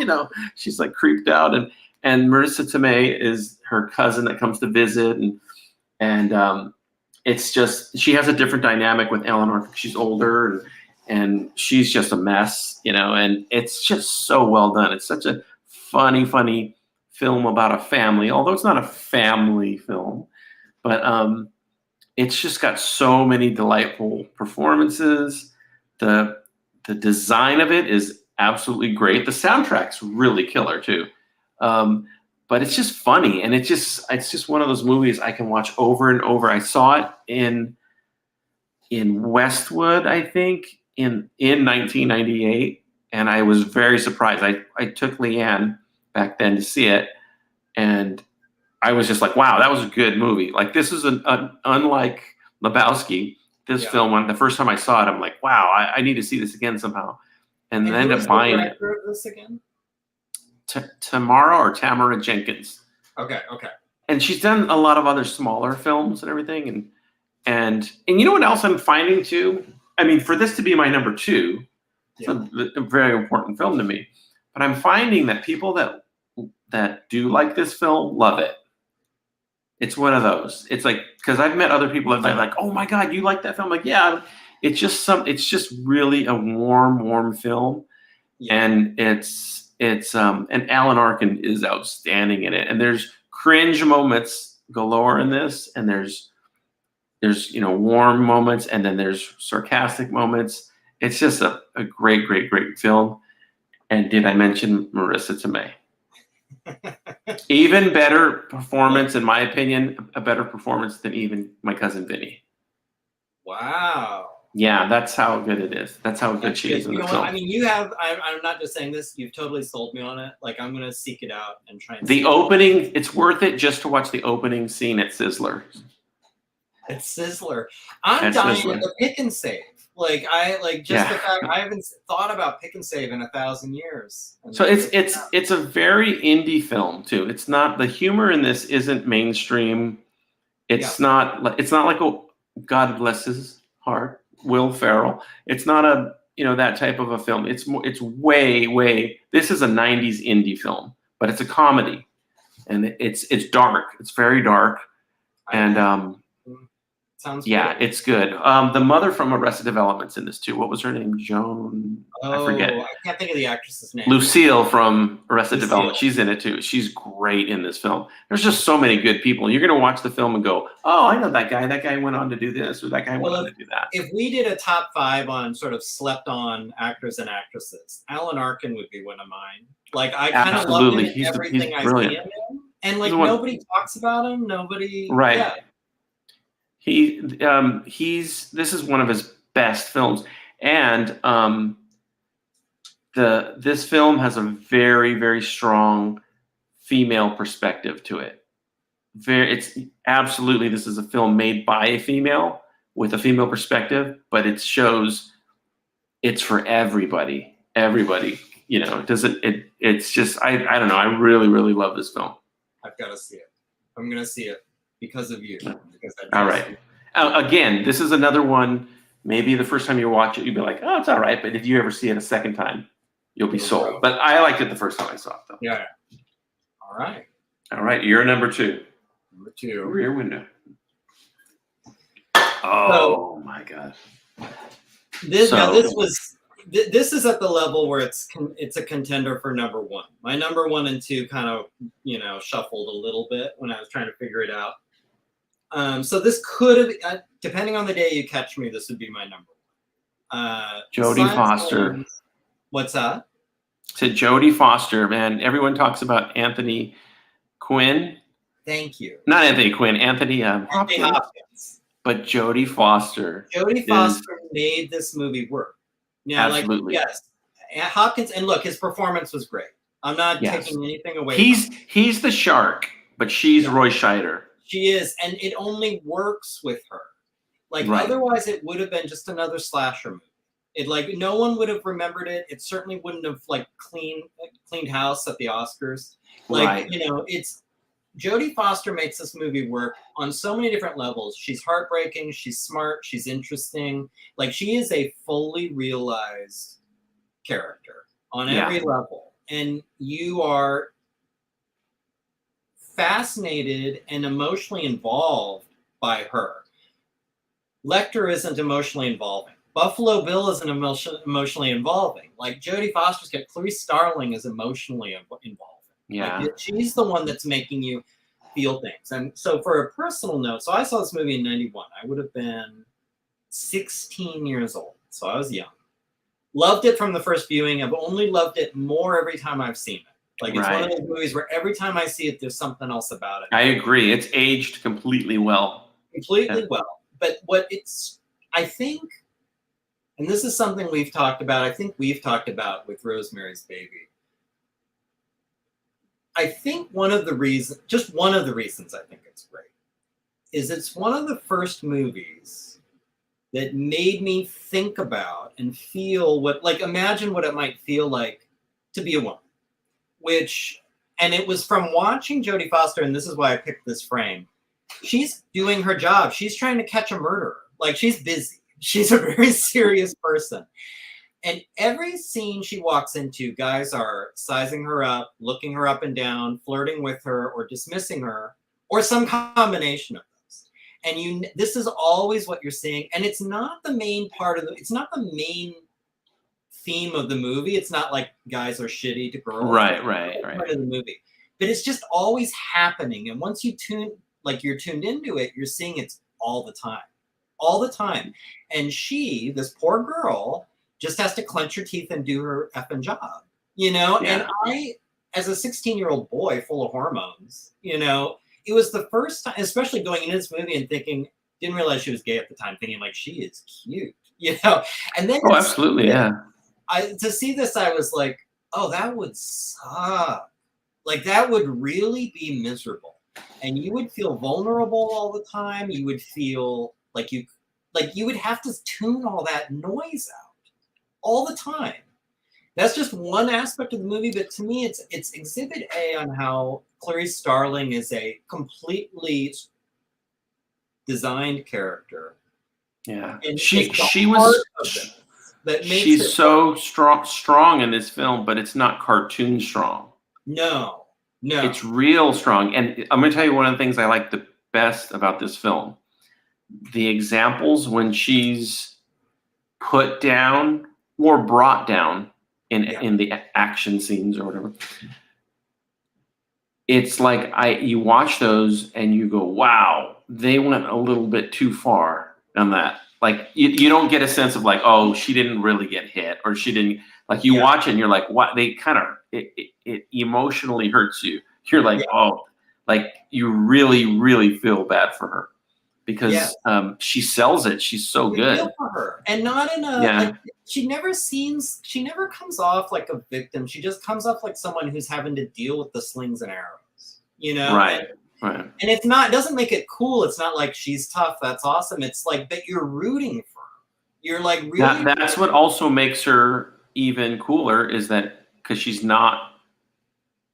up, she's like creeped out, and Marissa Tomei is her cousin that comes to visit, and it's just, she has a different dynamic with Eleanor. She's older, and she's just a mess, and it's just so well done. It's such a funny film about a family, although it's not a family film, but it's just got so many delightful performances. The design of it is absolutely great. The soundtrack's really killer too. But it's just funny, and it's just one of those movies I can watch over and over. I saw it in Westwood, I think, in 1998, and I was very surprised. I took Leanne back then to see it, and I was just like, wow, that was a good movie. Like, this is unlike Lebowski. This film, when the first time I saw it, I'm like, wow, I need to see this again somehow. And then ended up buying it. Who is the director of this again? Tamara Jenkins. Okay. And she's done a lot of other smaller films and everything. And you know what else I'm finding too? I mean, for this to be my number 2, it's a very important film to me. But I'm finding that people that do like this film love it. It's one of those. It's like, because I've met other people that are like, oh my God, you like that film? I'm like, yeah. It's just really a warm film. Yeah. And and Alan Arkin is outstanding in it. And there's cringe moments galore in this, and there's warm moments, and then there's sarcastic moments. It's just a great film. And did I mention Marissa Tomei? Even better performance, in my opinion, a better performance than even My Cousin Vinny. Wow. Yeah, that's how good it is. That's how good That's she good. is in You the know what? film. I mean, I'm not just saying this. You've totally sold me on it. Like, I'm gonna seek it out and try and The see opening, it's worth it just to watch the opening scene at Sizzler. it. It's Sizzler. I'm At dying at Sizzler. the pick and save. Like, I like just the Yeah. fact I haven't thought about pick and save in 1,000 years. And So it's a very indie film too. It's not, the humor in this isn't mainstream. It's not like a, God bless his heart, Will Ferrell. It's not a, that type of a film. It's way. This is a '90s indie film, but it's a comedy, and it's dark. It's very dark, and sounds yeah, great. it's good. The mother from Arrested Development's in this too. What was her name? Joan. I forget. I can't think of the actress's name. Lucille from Arrested Lucille. Development. She's in it too. She's great in this film. There's just so many good people. You're going to watch the film and go, oh, I know that guy. That guy went on to do this, or that guy went on to do that. If we did a top 5 on sort of slept on actors and actresses, Alan Arkin would be one of mine. Like, I kind of love him in everything I see him in. And like, nobody talks about him. Nobody. Right. Yeah. This is one of his best films. And this film has a very, very strong female perspective to it. This is a film made by a female with a female perspective, but it shows it's for everybody. Everybody, it's just, I don't know. I really, really love this film. I've got to see it. I'm going to see it because of you. All right. Again, this is another one. Maybe the first time you watch it, you'll be like, oh, it's all right. But if you ever see it a second time, you'll be sold. But I liked it the first time I saw it, though. Yeah. All right. All right. You're number 2. Number 2. Rear Window. Oh, my God. This is at the level where it's a contender for number 1. My number 1 and 2 kind of, shuffled a little bit when I was trying to figure it out. So this could have, depending on the day you catch me, this would be my number 1. Jodie Foster. What's that? To Jodie Foster, man. Everyone talks about Anthony Quinn. Thank you. Not Anthony Quinn. Anthony Hopkins. But Jodie Foster. Jodie Foster made this movie work. Yeah, absolutely. Hopkins, and look, his performance was great. I'm not taking anything away. He's the shark, but she's Roy Scheider. She is, and it only works with her. Like, otherwise it would have been just another slasher movie. It, like, no one would have remembered it. It certainly wouldn't have, like, cleaned house at the Oscars. Like, it's Jodie Foster makes this movie work on so many different levels. She's heartbreaking, she's smart, she's interesting. Like, she is a fully realized character on every level. And you are fascinated and emotionally involved by her. Lecter isn't emotionally involving. Buffalo Bill isn't emotionally involving. Like, Jodie Foster's got Clarice Starling is emotionally involving. Yeah. Like, she's the one that's making you feel things. And so for a personal note, so I saw this movie in 91. I would have been 16 years old. So I was young. Loved it from the first viewing. I've only loved it more every time I've seen it. Like, it's one of those movies where every time I see it, there's something else about it. I agree. It's aged completely well. Well. But I think, and this is something we've talked about, with Rosemary's Baby. I think one of the reasons I think it's great is it's one of the first movies that made me think about and feel imagine what it might feel like to be a woman. And it was from watching Jodie Foster, and this is why I picked this frame. She's doing her job. She's trying to catch a murderer. Like, she's busy. She's a very serious person. And every scene she walks into, guys are sizing her up, looking her up and down, flirting with her, or dismissing her, or some combination of those. And this is always what you're seeing. And it's not the main it's not the main theme of the movie. It's not like guys are shitty to girls. Right. Part of the movie. But it's just always happening. And once you're tuned into it, you're seeing it all the time. And this poor girl, just has to clench her teeth and do her effing job, Yeah. And I, as a 16-year-old boy full of hormones, it was the first time, especially going into this movie and thinking, Didn't realize she was gay at the time, thinking like she is cute, you know. And then Oh, absolutely, yeah. To see this, I was like, oh, that would suck. Like that would really be miserable, and you would feel vulnerable all the time. You would feel like you would have to tune all that noise out all the time. That's just one aspect of the movie, but to me, it's Exhibit A on how Clarice Starling is a completely designed character. Yeah, And she's so strong in this film, but it's not cartoon strong. No, it's real strong. And I'm going to tell you one of the things I like the best about this film: the examples when she's put down or brought down in the action scenes or whatever. It's like you watch those and you go, wow, they went a little bit too far on that. Like you don't get a sense of like, oh, she didn't really get hit, or she didn't, like you watch it and you're like, what? They kind of, it emotionally hurts you. You're like, oh, like you really, really feel bad for her because she sells it. She's so good. Feel for her. And not in a, like, she never comes off like a victim. She just comes off like someone who's having to deal with the slings and arrows, you know? Right. And it's not, it doesn't make it cool. It's not like she's tough. That's awesome. It's like that you're rooting for her. You're like really. That's what also makes her even cooler, is that because she's not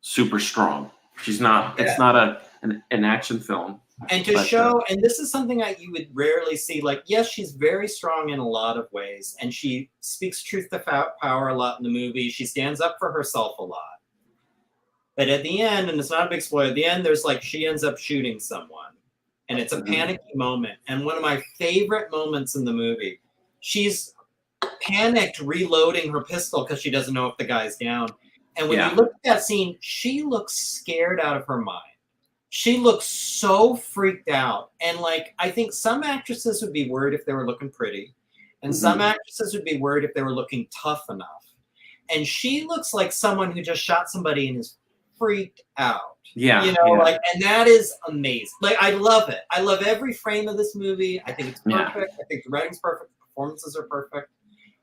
super strong. She's not. It's not an action film. And to show, and this is something that you would rarely see. Like, yes, she's very strong in a lot of ways, and she speaks truth to power a lot in the movie. She stands up for herself a lot. But at the end, and it's not a big spoiler, at the end, there's like, she ends up shooting someone. And it's a panicky moment. And one of my favorite moments in the movie, she's panicked reloading her pistol because she doesn't know if the guy's down. And when you look at that scene, she looks scared out of her mind. She looks so freaked out. And like, I think some actresses would be worried if they were looking pretty. And some actresses would be worried if they were looking tough enough. And she looks like someone who just shot somebody and is freaked out. Like, and that is amazing. Like, I love it. I love every frame of this movie. I think it's perfect. I think the writing's perfect. The performances are perfect.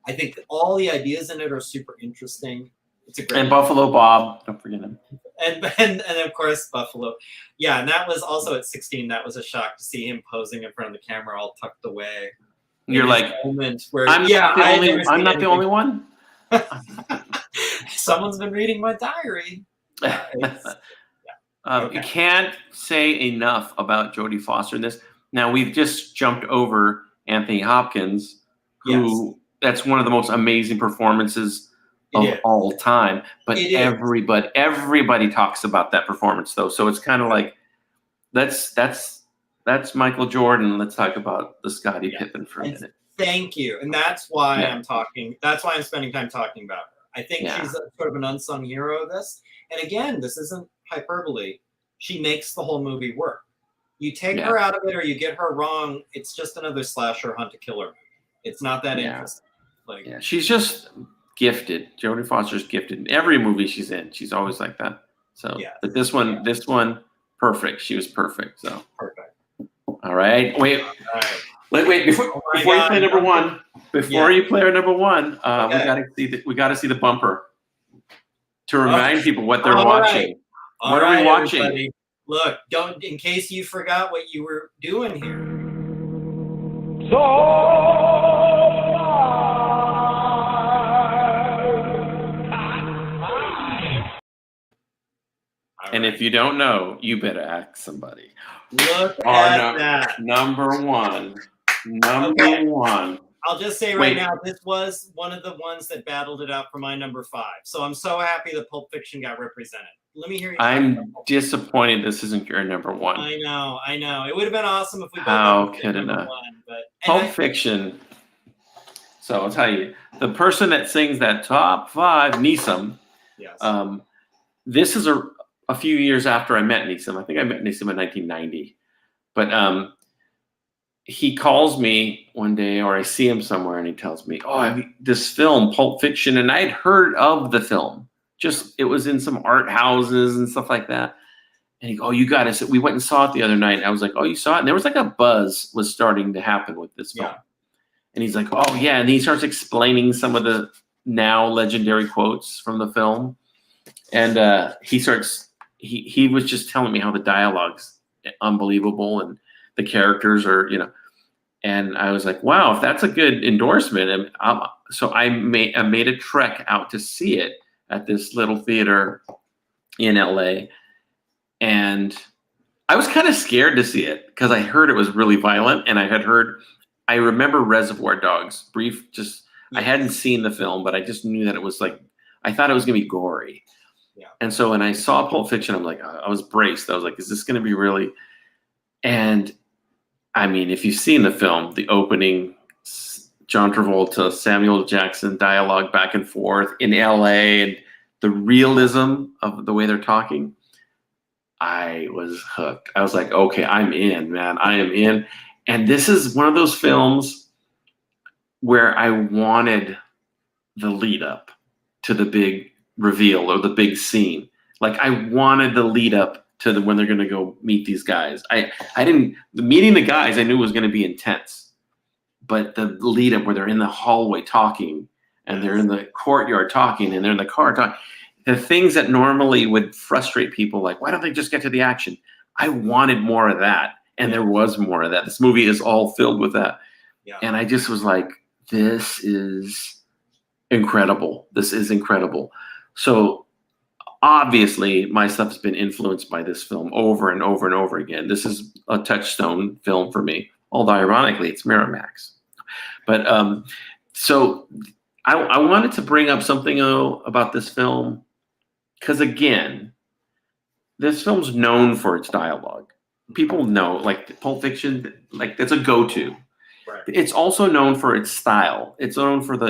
I think all the ideas in it are super interesting. It's a great and Buffalo Bob, don't forget him. And of course Buffalo. Yeah, and that was also at 16. That was a shock to see him posing in front of the camera, all tucked away. You're like, moment where I'm not the only one. Someone's been reading my diary. You can't say enough about Jodie Foster in this. Now, we've just jumped over Anthony Hopkins, who that's one of the most amazing performances of all time. But everybody talks about that performance, though. So it's kind of like, that's Michael Jordan. Let's talk about the Scottie Pippen for a minute. Thank you. And that's why I'm talking. That's why I'm spending time talking about her. I think she's sort of an unsung hero of this. And again, this isn't hyperbole. She makes the whole movie work. You take her out of it or you get her wrong, it's just another slasher hunt a killer movie. It's not that interesting. Like, she's just gifted. Jodie Foster's gifted in every movie she's in. She's always like that. So, but this one, perfect. She was perfect. So perfect. All right. Wait. Before you play number one. Before you play our number one, we gotta see the bumper to remind people what they're watching. What are we watching? Everybody. Look, in case you forgot what you were doing here. And if you don't know, you better ask somebody. Look at that. Number one. I'll just say right now, this was one of the ones that battled it out for my number 5. So I'm so happy that Pulp Fiction got represented. Let me hear you. I'm disappointed this isn't your number 1. I know. It would have been awesome if we both had number 1. Pulp Fiction. So I'll tell you, the person that sings that top 5, Neeson. Yes. This is a few years after I met Neeson. I think I met Neeson in 1990. But he calls me one day, or I see him somewhere, and he tells me, "Oh, this film, Pulp Fiction," and I'd heard of the film. Just it was in some art houses and stuff like that. And he go, "Oh, you got it." We went and saw it the other night. I was like, "Oh, you saw it?" And there was like a buzz was starting to happen with this film. Yeah. And he's like, "Oh yeah," and he starts explaining some of the now legendary quotes from the film. And he was just telling me how the dialogue's unbelievable and the characters are, and I was like, wow, if that's a good endorsement. And so I made a trek out to see it at this little theater in LA. And I was kind of scared to see it because I heard it was really violent. And I remember Reservoir Dogs, I hadn't seen the film, but I just knew that it was like, I thought it was going to be gory. Yeah. And so when I saw Pulp Fiction, I'm like, I was braced. I was like, is this going to be really? And I mean, if you've seen the film, the opening, John Travolta, Samuel Jackson dialogue back and forth in LA and the realism of the way they're talking, I was hooked. I was like, okay, I'm in, man. I am in. And this is one of those films where I wanted the lead up to the big reveal or the big scene. Like I wanted the lead up to when they're going to go meet these guys. Meeting the guys I knew was going to be intense, but the lead up where they're in the hallway talking and they're in the courtyard talking and they're in the car talking, the things that normally would frustrate people, like, why don't they just get to the action? I wanted more of that. And there was more of that. This movie is all filled with that. Yeah. And I just was like, this is incredible. This is incredible. So obviously my stuff has been influenced by this film over and over and over again. This is a touchstone film for me, although ironically it's Miramax. But so I wanted to bring up something about this film because, again, this film's known for its dialogue. People know, like Pulp Fiction, like that's a go-to. Right. It's also known for its style. It's known for the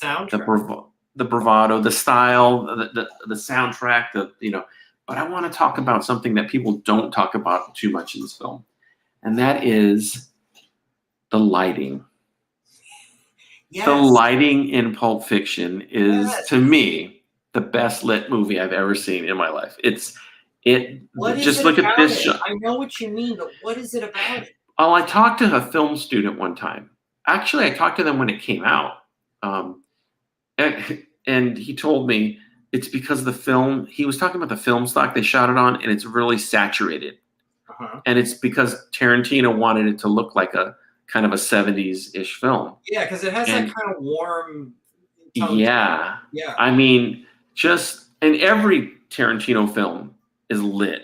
soundtrack, the bravado, the style, the soundtrack, But I want to talk about something that people don't talk about too much in this film, and that is the lighting. Yes. The lighting in Pulp Fiction is, to me, the best lit movie I've ever seen in my life. Look at this shot. I know what you mean, but what is it about it? Oh, I talked to a film student one time. Actually, I talked to them when it came out. And he told me it's because the film, he was talking about the film stock they shot it on, and it's really saturated. Uh-huh. And it's because Tarantino wanted it to look like a kind of a 70s-ish film. Yeah, because it has that kind of warm tone. Yeah. Yeah. I mean, and every Tarantino film is lit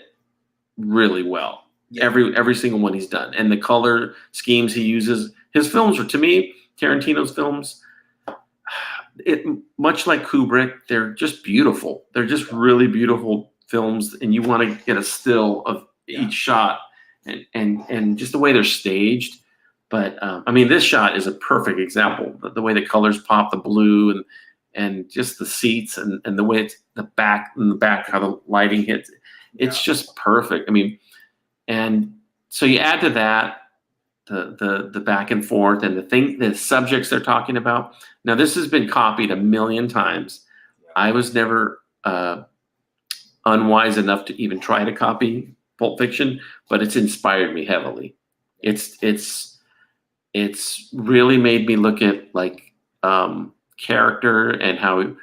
really well. Yeah. Every single one he's done. And the color schemes he uses, his films are, to me, Tarantino's films, much like Kubrick, they're just beautiful. They're just really beautiful films, and you want to get a still of each shot and just the way they're staged. But I mean, this shot is a perfect example. The way the colors pop, the blue and just the seats and the way it's the back, how the lighting hits. It's just perfect. I mean, and so you add to that the back and forth and the subjects they're talking about. Now, this has been copied a million times. I was never unwise enough to even try to copy Pulp Fiction, but it's inspired me heavily. It's really made me look at like character and how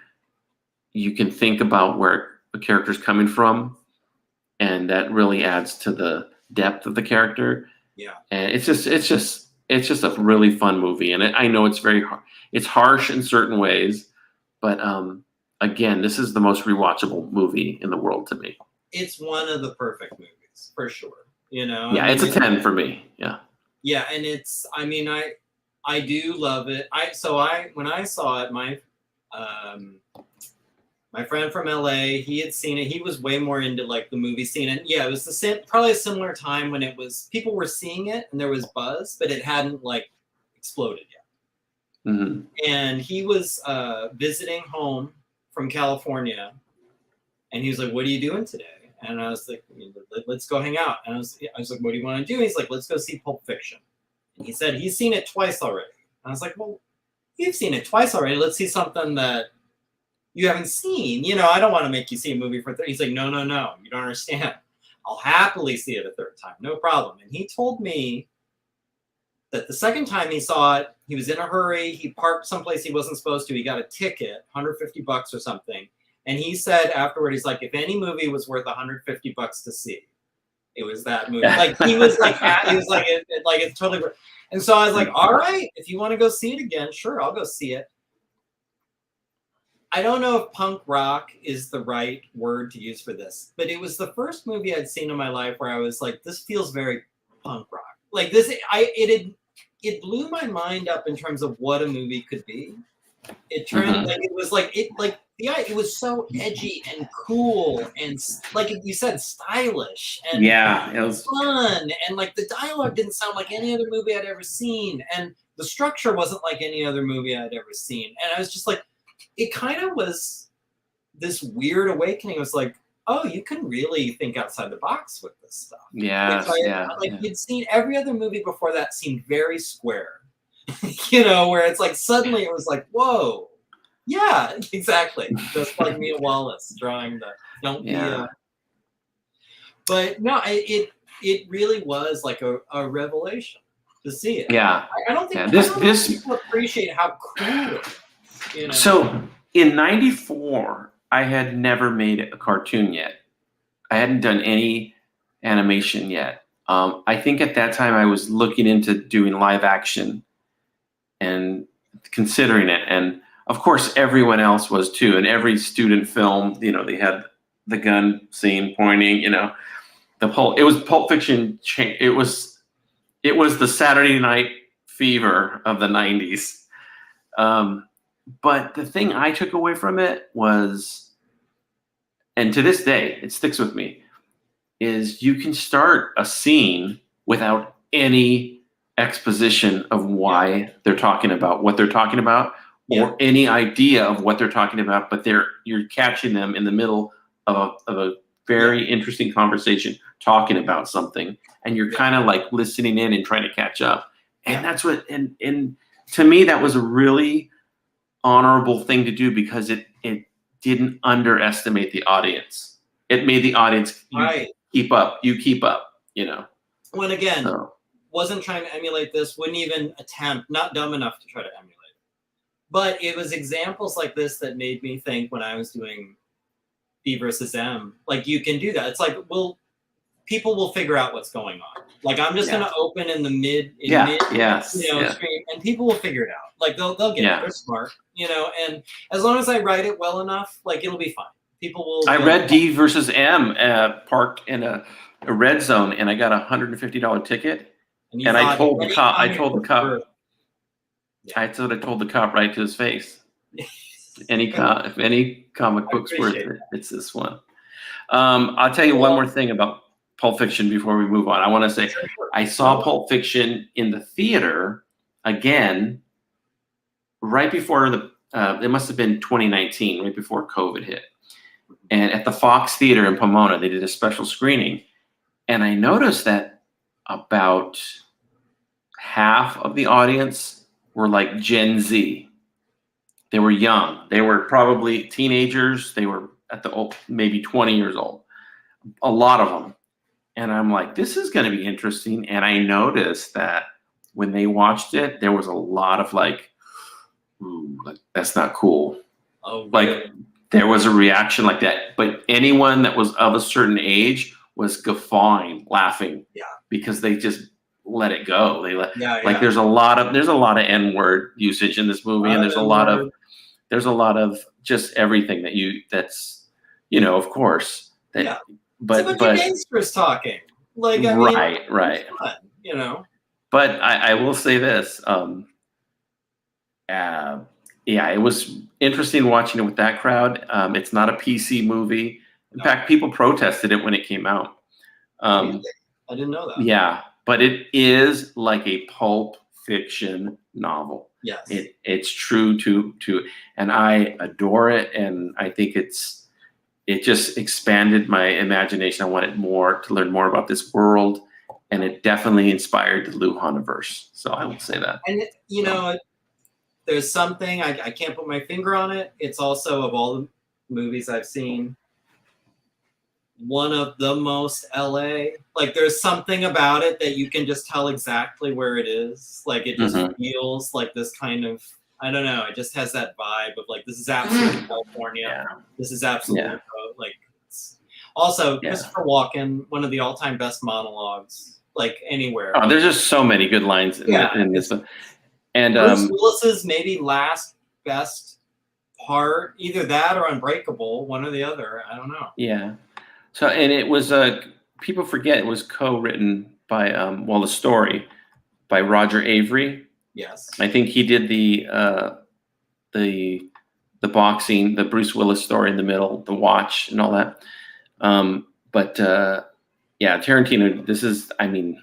you can think about where a character's coming from, and that really adds to the depth of the character. Yeah, and it's just a really fun movie, and I know it's harsh in certain ways, but again, this is the most rewatchable movie in the world to me. It's one of the perfect movies for sure. Yeah, it's a 10 for me. Yeah. Yeah, and it's. I mean, I do love it. When I saw it, my friend from LA, he had seen it. He was way more into like the movie scene. And yeah, it was probably a similar time when people were seeing it and there was buzz, but it hadn't like exploded yet. Mm-hmm. And he was visiting home from California, and he was like, "What are you doing today?" And I was like, "Let's go hang out." And I was like, "What do you want to do?" And he's like, "Let's go see Pulp Fiction." And he said he's seen it twice already. And I was like, "Well, you've seen it twice already. Let's see something that you haven't seen. I don't want to make you see a movie for He's like, no, you don't understand. I'll happily see it a third time, no problem. And he told me that the second time he saw it, he was in a hurry. He parked someplace he wasn't supposed to. He got a ticket, $150 or something. And he said afterward, he's like, if any movie was worth $150 to see, it was that movie. Like he was like, it's totally worth. And so I was like, all right, if you want to go see it again, sure, I'll go see it. I don't know if punk rock is the right word to use for this, but it was the first movie I'd seen in my life where I was like, this feels very punk rock. Like this, it blew my mind up in terms of what a movie could be. It turned like it was like it was so edgy and cool and like you said, stylish and it was fun, and like the dialogue didn't sound like any other movie I'd ever seen, and the structure wasn't like any other movie I'd ever seen. And I was just like, it kind of was this weird awakening. It was like, oh, you can really think outside the box with this stuff. You'd seen every other movie before that seemed very square. Where it's like suddenly it was like, whoa, yeah, exactly. Just like Mia Wallace drawing the don't be a. But no, it really was like a revelation to see it. Yeah, I don't think people appreciate how cool it is. So in '94, I had never made a cartoon yet. I hadn't done any animation yet. I think at that time I was looking into doing live action and considering it. And of course, everyone else was too. And every student film, they had the gun scene pointing, it was Pulp Fiction. It was the Saturday Night Fever of the 90s. But the thing I took away from it was, and to this day, it sticks with me, is you can start a scene without any exposition of why they're talking about what they're talking about, or any idea of what they're talking about, but you're catching them in the middle of a very interesting conversation talking about something, and you're kind of like listening in and trying to catch up. And that's what, and to me, that was a really honorable thing to do, because it didn't underestimate the audience. It made the audience keep up. You keep up, When again, wasn't trying to emulate this, wouldn't even attempt, not dumb enough to try to emulate it. But it was examples like this that made me think when I was doing B versus M, like you can do that. It's like, people will figure out what's going on. Like I'm just gonna open in the mid, stream, and people will figure it out. Like they'll get it. They're smart, and as long as I write it well enough, like it'll be fine. People will. I read D versus M parked in a red zone, and I got a $150 ticket. And I told the cop. I told the cop right to his face. If any comic book's worth it, it's this one. I'll tell you one more thing about Pulp Fiction before we move on. I want to say I saw Pulp Fiction in the theater again right before it must have been 2019, right before COVID hit. And at the Fox Theater in Pomona, they did a special screening. And I noticed that about half of the audience were like Gen Z. They were young. They were probably teenagers. They were at maybe 20 years old. A lot of them. And I'm like, this is going to be interesting. And I noticed that when they watched it, there was a lot of like, ooh, that's not cool. Oh, like really? There was a reaction like that. But anyone that was of a certain age was guffawing, laughing, because they just let it go. They there's a lot of N-word usage in this movie, and there's a lot of just everything that's of course that. But it's a bunch of gangsters talking. Like I mean, right. Fun, But I will say this. It was interesting watching it with that crowd. It's not a PC movie. In fact, people protested it when it came out. Really? I didn't know that. Yeah, but it is like a Pulp Fiction novel. Yes. It's true to, and I adore it, and I think it just expanded my imagination. I wanted to learn more about this world, and it definitely inspired the Lujan-verse. So I will say that. And there's something I can't put my finger on it. It's also, of all the movies I've seen, one of the most LA. Like there's something about it that you can just tell exactly where it is. Like it just feels like this kind of, I don't know, it just has that vibe of like, this is absolutely California. Yeah. This is absolutely like, also Christopher Walken, one of the all-time best monologues, like anywhere. Oh, there's just so many good lines in this. And Bruce Willis's maybe last best part, either that or Unbreakable, one or the other. I don't know. Yeah. So, and it was people forget it was co-written by the story by Roger Avery. Yes. I think he did the boxing, the Bruce Willis story in the middle, the watch and all that. But Tarantino, this is, I mean,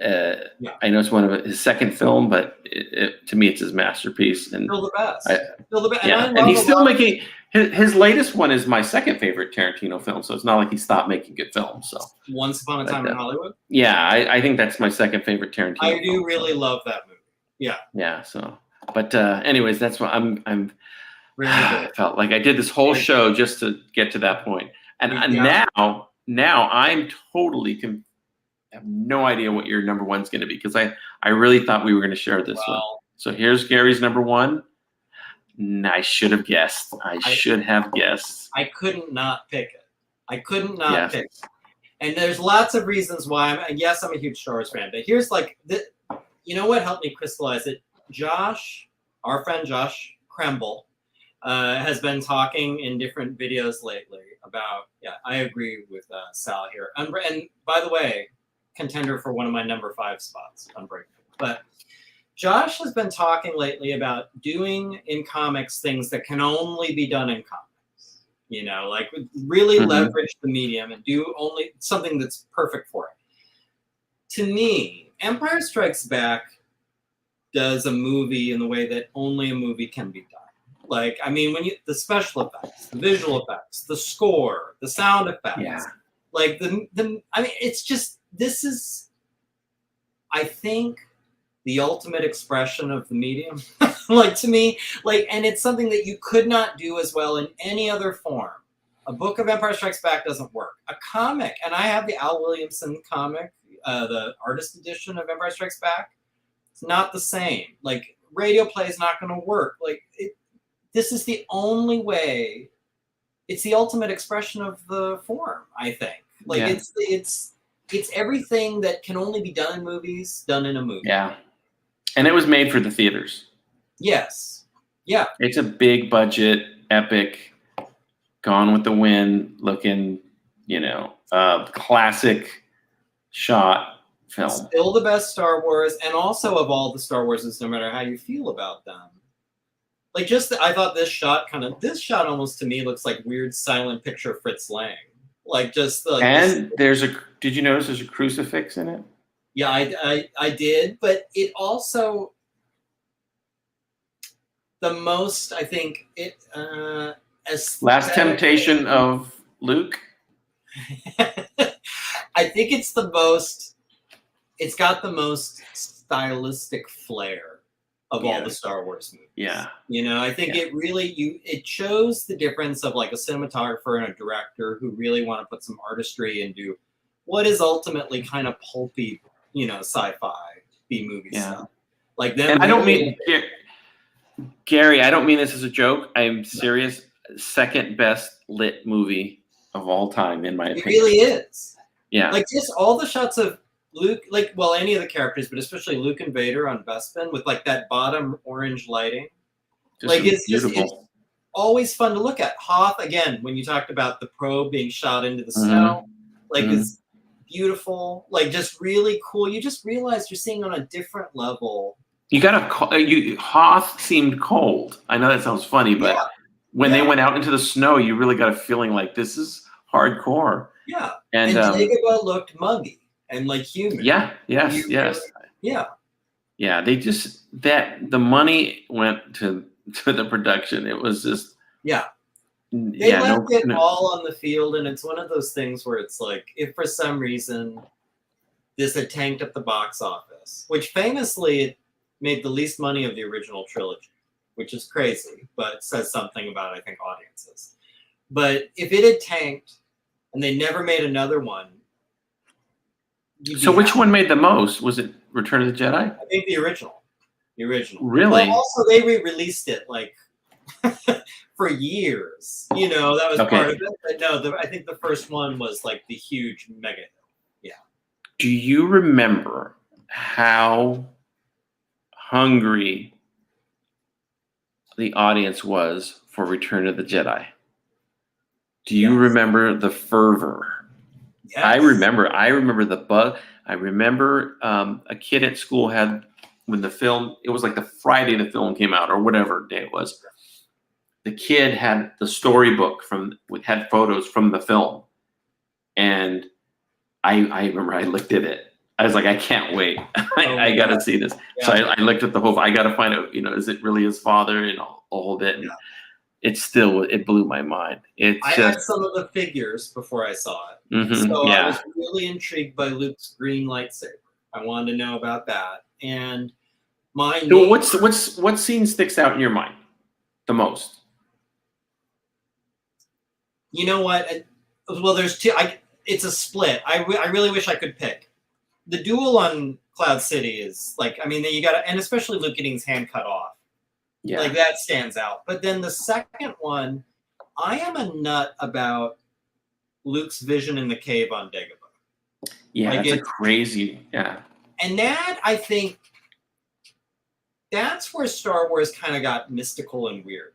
I know it's one of his second film, but to me, it's his masterpiece. And still the best. Still the best. Yeah, and he's still making his latest one is my second favorite Tarantino film. So it's not like he stopped making good films. So Once Upon a Time in Hollywood. Yeah, I think that's my second favorite Tarantino. I do really love that movie. Yeah. Yeah. So, but anyways, that's what I'm. Really I felt like I did this whole show just to get to that point, and now I'm totally. I have no idea what your number one's going to be because I really thought we were going to share this one. So here's Gary's number one. I should have guessed. I should have guessed. I couldn't not pick it. I couldn't not pick it. And there's lots of reasons why. I'm a huge Star Wars fan, but here's like, you know what helped me crystallize it? Josh, our friend Josh Kremble, has been talking in different videos lately about, I agree with Sal here. And by the way, contender for one of my number 5 spots, Unbreakable. But Josh has been talking lately about doing in comics things that can only be done in comics. You know, like really leverage the medium and do only something that's perfect for it. To me, Empire Strikes Back does a movie in the way that only a movie can be done. Like, I mean, the special effects, the visual effects, the score, the sound effects, like it's just, this is, I think, the ultimate expression of the medium. Like, to me, like, and it's something that you could not do as well in any other form. A book of Empire Strikes Back doesn't work. A comic, and I have the Al Williamson comic, the artist edition of Empire Strikes Back. It's not the same. Like, radio play is not going to work. Like, this is the only way. It's the ultimate expression of the form, I think. Like, it's everything that can only be done in movies, done in a movie. Yeah. And it was made for the theaters. Yes. Yeah. It's a big budget, epic, Gone with the Wind looking, classic shot film. Still the best Star Wars, and also of all the Star Warses, no matter how you feel about them. Like, I thought this shot almost to me looks like weird silent picture Fritz Lang. Like, just like. And did you notice there's a crucifix in it? Yeah, I did, but it also, the most, I think, Last Temptation of Luke? I think it's got the most stylistic flair of all the Star Wars movies. Yeah. I think it really, it shows the difference of like a cinematographer and a director who really want to put some artistry into what is ultimately kind of pulpy, sci-fi B-movie stuff. Like them. And I don't mean, Gary, I don't mean this as a joke. I'm serious. Second best lit movie of all time, in my opinion. It really is. Yeah. Like, just all the shots of Luke, any of the characters, but especially Luke and Vader on Bespin with like that bottom orange lighting. It's beautiful. It's always fun to look at. Hoth, again, when you talked about the probe being shot into the snow, it's beautiful, like just really cool. You just realize you're seeing on a different level. Hoth seemed cold. I know that sounds funny, but when they went out into the snow, you really got a feeling like this is hardcore. Yeah. And Dagobah looked muggy and like human. Yeah. Yes. Yeah. They just, the money went to the production. It was just. Yeah. They left it all on the field, and it's one of those things where it's like, if for some reason this had tanked at the box office, which famously it made the least money of the original trilogy, which is crazy, but says something about, I think, audiences. But if it had tanked and they never made another one. So which one made the most? Was it Return of the Jedi? I think the original. The original. Really? Well, also they re-released it like for years. You know, that was part of it. But no, I think the first one was like the huge mega hit. Yeah. Do you remember how hungry the audience was for Return of the Jedi? Do you remember the fervor? Yes. I remember the buzz. I remember a kid at school had, when the film, it was like the Friday the film came out or whatever day it was. The kid had the storybook had photos from the film. And I remember I looked at it. I was like, I can't wait. I got to see this. Yeah. So I looked at the whole, I got to find out, is it really his father? And I'll hold it. And it blew my mind. I had some of the figures before I saw it. Mm-hmm, so I was really intrigued by Luke's green lightsaber. I wanted to know about that. And so what scene sticks out in your mind the most? You know what? Well, there's two. It's a split. I really wish I could pick. The duel on Cloud City is like, I mean, you got to, and especially Luke getting his hand cut off. Yeah. Like that stands out. But then the second one, I am a nut about Luke's vision in the cave on Dagobah. Yeah, like it's crazy. Yeah. And that, I think, that's where Star Wars kind of got mystical and weird.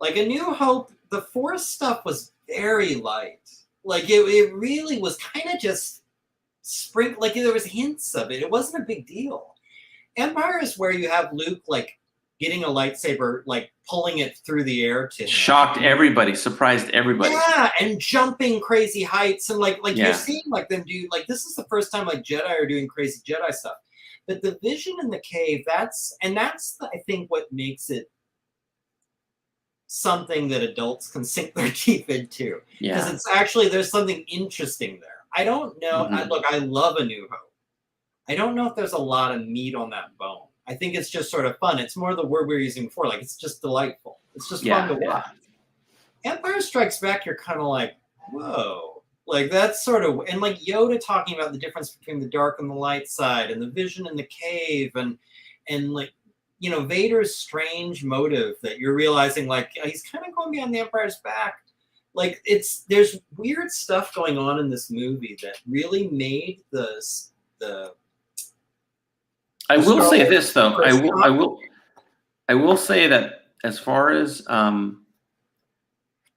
Like A New Hope, the Force stuff was very light. Like it really was kind of just like there was hints of it. It wasn't a big deal. Empire is where you have Luke like getting a lightsaber, like pulling it through the air to him. Shocked everybody, surprised everybody. Yeah, and jumping crazy heights and like you're seeing like them do, like this is the first time like Jedi are doing crazy Jedi stuff. But the vision in the cave, that's I think what makes it something that adults can sink their teeth into. Because it's actually, there's something interesting there. I don't know. Mm-hmm. I love A New Hope. I don't know if there's a lot of meat on that bone. I think it's just sort of fun. It's more the word we were using before. Like, it's just delightful. It's just fun to watch. Empire Strikes Back, you're kind of like, whoa. Like, that's sort of, and like Yoda talking about the difference between the dark and the light side and the vision in the cave and like, Vader's strange motive that you're realizing, like, he's kind of going beyond the Empire's back. Like, there's weird stuff going on in this movie that really made the I will say this though. I will say that as far as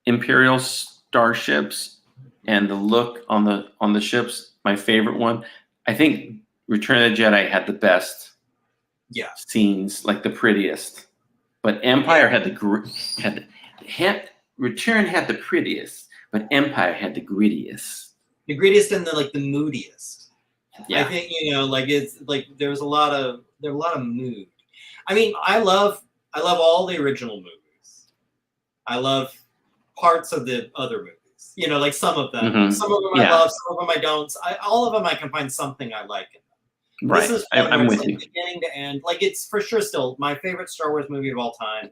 Imperial starships and the look on the ships, my favorite one, I think Return of the Jedi had the best scenes, like the prettiest. But Empire Return had the prettiest, but Empire had the grittiest. The grittiest and the moodiest. Yeah. I think, like it's like there was a lot of mood. I mean, I love all the original movies. I love parts of the other movies. Like some of them. Mm-hmm. Some of them I love, some of them I don't. All of them I can find something I like in them. Right. This is I'm with you. Beginning to end. Like, it's for sure still my favorite Star Wars movie of all time.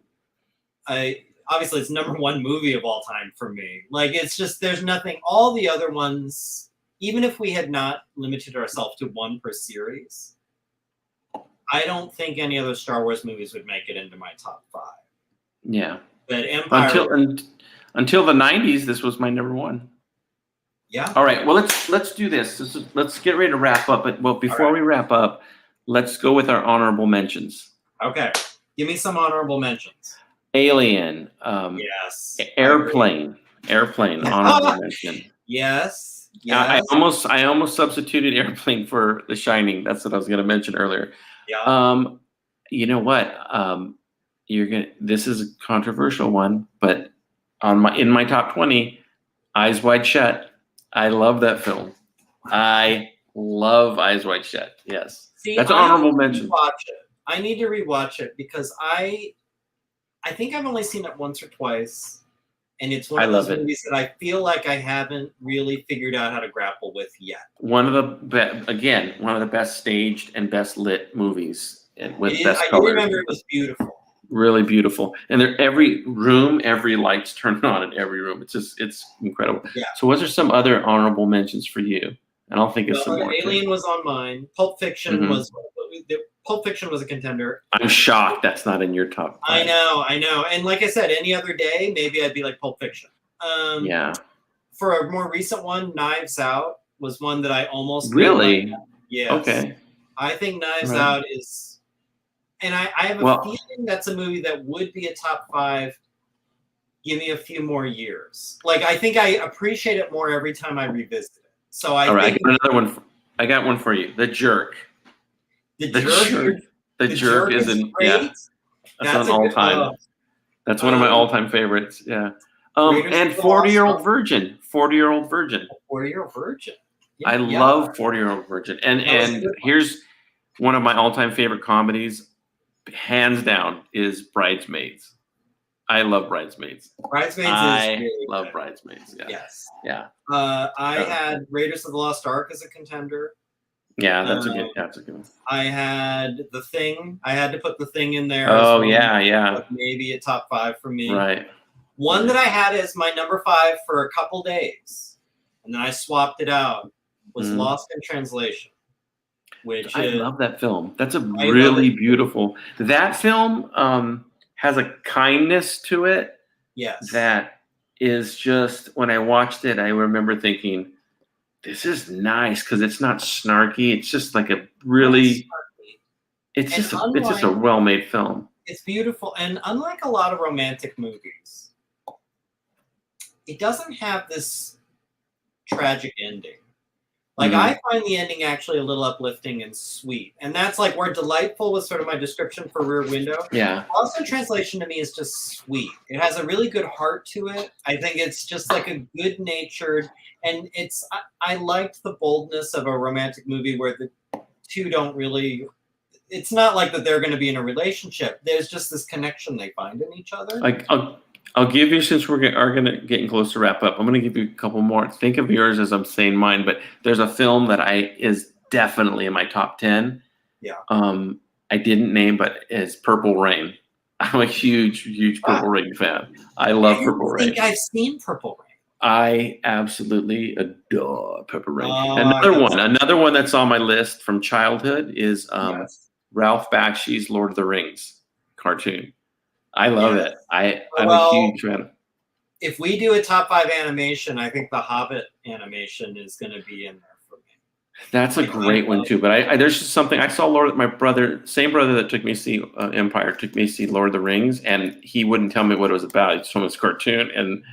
Obviously it's #1 movie of all time for me. Like, it's just, there's nothing, all the other ones, even if we had not limited ourselves to one per series, I don't think any other Star Wars movies would make it into my top 5. Yeah. But Empire until the 90s, this was my #1. Yeah. All right. Well, let's do this. Let's get ready to wrap up. But before we wrap up, let's go with our honorable mentions. Okay. Give me some honorable mentions. Alien. Yes. Airplane. Honorable mention. Yes. I almost substituted Airplane for The Shining. That's what I was going to mention earlier. Yeah. You know what? This is a controversial one, but in my top 20, Eyes Wide Shut. I love that film. I love Eyes Wide Shut. Yes. See, that's an honorable mention. I need to rewatch it because I think I've only seen it once or twice, and it's one of those movies that I feel like I haven't really figured out how to grapple with yet. One of the best staged and best lit movies with best colors. I remember it was beautiful. really beautiful. And every room, every light's turned on in every room. It's incredible. Yeah. So was there some other honorable mentions for you? And I'll think of some more. Alien was on mine. Pulp Fiction Mhm. Pulp Fiction was a contender. I'm shocked that's not in your top 5. I know. And like I said, any other day, maybe I'd be like Pulp Fiction. Yeah. For a more recent one, Knives Out was one that I almost Really? Yes. Okay. I think Knives Right. Out is, and I have a feeling that's a movie that would be a top 5. Give me a few more years. Like, I think I appreciate it more every time I revisit it. So I think I got another one. I got one for you. The Jerk. The Jerk is in. great. Yeah. That's an all-time. That's one of my all-time favorites. Yeah. And 40-Year-Old Virgin. 40-Year-Old Virgin. I love 40-Year-Old Virgin. And here's one of my all-time favorite comedies, hands down, is Bridesmaids. I love Bridesmaids. I love Bridesmaids. Yeah. Yes. Yeah. I had Raiders of the Lost Ark as a contender. Yeah, that's a good one. I had The Thing. I had to put The Thing in there. Oh, yeah. Maybe a top 5 for me. Right. One that I had as my number 5 for a couple days, and then I swapped it out, was Lost in Translation. I love that film. That's a really beautiful. That film has a kindness to it. Yes. That is just, when I watched it, I remember thinking, this is nice because it's not snarky. It's just like a really, it's just a well-made film. It's beautiful, and unlike a lot of romantic movies, it doesn't have this tragic ending. Like, I find the ending actually a little uplifting and sweet. And that's like where delightful was sort of my description for Rear Window. Yeah. Lost in Translation to me is just sweet. It has a really good heart to it. I think it's just like a good-natured, and I liked the boldness of a romantic movie where the two don't really, it's not like that they're going to be in a relationship. There's just this connection they find in each other. I'll give you, since we're getting close to wrap up, I'm going to give you a couple more. Think of yours as I'm saying mine, but there's a film that is definitely in my top 10. Yeah. I didn't name, but it's Purple Rain. I'm a huge Purple Rain fan. I love Purple Rain. I think I've seen Purple Rain. I absolutely adore Purple Rain. Another one that's on my list from childhood is Ralph Bakshi's Lord of the Rings cartoon. I love it. I'm a huge fan. If we do a top 5 animation, I think the Hobbit animation is going to be in there for me. That's a great one too. But there's just something I saw. Same brother that took me to see Empire, took me to see Lord of the Rings, and he wouldn't tell me what it was about. He just told me it's a cartoon, and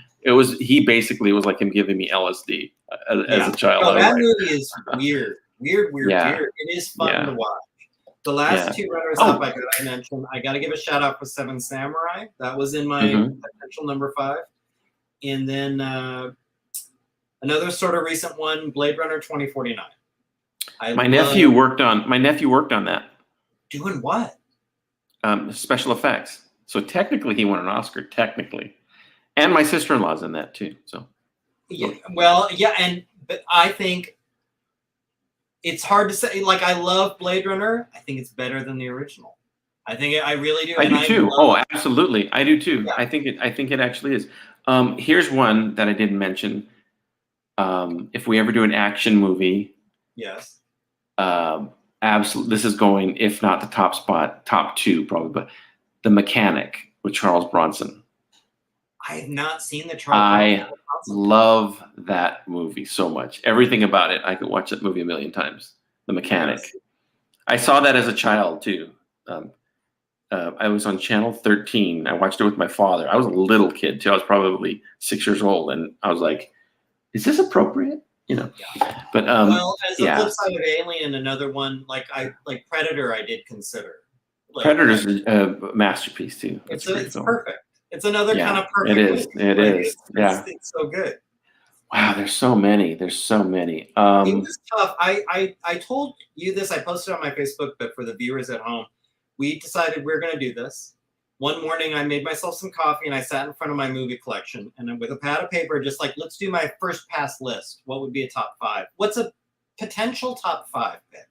he basically was like him giving me LSD as a child. No, that movie is weird. It is fun to watch. The last 2 runners-up I mentioned, I got to give a shout-out for Seven Samurai. That was in my potential number 5. And then another sort of recent one, Blade Runner 2049. My nephew worked on that. Doing what? Special effects. So technically he won an Oscar, technically. And my sister-in-law's in that too. So but I think it's hard to say. Like, I love Blade Runner. I think it's better than the original. I really do. I do too. Absolutely. I do too. Yeah. I think it actually is. Here's one that I didn't mention. If we ever do an action movie, yes. Absolutely. This is going, if not the top spot, top 2 probably, but The Mechanic with Charles Bronson. I have not seen the Charles Bronson. Love that movie so much. Everything about it. I could watch that movie a million times. The Mechanic. Yes. I saw that as a child too. I was on channel 13. I watched it with my father. I was a little kid too. I was probably 6 years old, and I was like, "Is this appropriate?" But as the flip side of Alien, another one like Predator, I did consider. Predator's a masterpiece too. It's perfect. It's another kind of perfect. It is. It's so good. Wow, there's so many. It was tough. I told you this. I posted on my Facebook, but for the viewers at home, we decided we're going to do this. One morning, I made myself some coffee, and I sat in front of my movie collection, and with a pad of paper, just like, let's do my first pass list. What would be a top 5? What's a potential top 5 pick?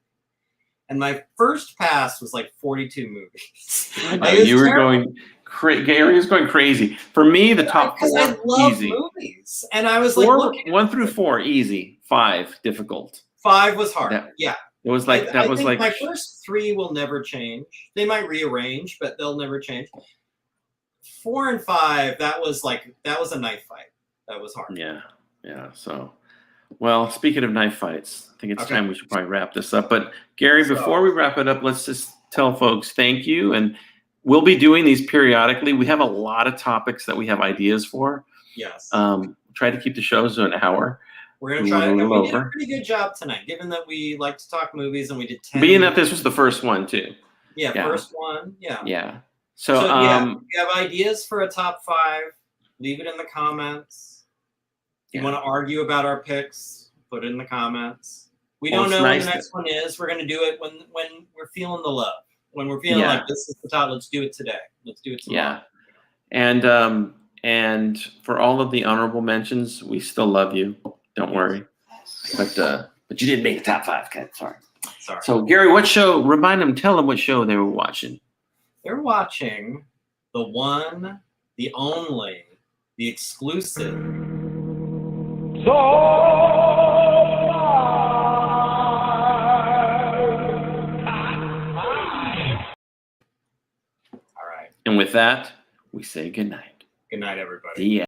And my first pass was like 42 movies. I know, you were going Gary was going crazy. For me, the top because 4 I love easy. movies, and I was like, look, 1 through 4 easy, 5 difficult. 5 was hard. Yeah. It was like I think my first 3 will never change. They might rearrange, but they'll never change. 4 and 5, that was a knife fight. That was hard. Yeah. So, well, speaking of knife fights, I think it's time we should probably wrap this up. But Gary, before we wrap it up, let's just tell folks thank you, and we'll be doing these periodically. We have a lot of topics that we have ideas for. Yes. Try to keep the shows to an hour. We're going to try. And we did a pretty good job tonight, given that we like to talk movies, and we did 10. Being that this was the first one, too. Yeah, first one. Yeah. Yeah. So if you have ideas for a top 5, leave it in the comments. If you want to argue about our picks, put it in the comments. We don't know when the next one is. We're going to do it when we're feeling the love. When we're feeling like this is the top, let's do it today. Let's do it tomorrow. Yeah. And for all of the honorable mentions, we still love you. Don't worry. But you didn't make the top 5, Ken. Sorry. So Gary, what show? Tell them what show they were watching. They're watching the one, the only, the exclusive. All right. And with that, we say good night. Good night, everybody. The end.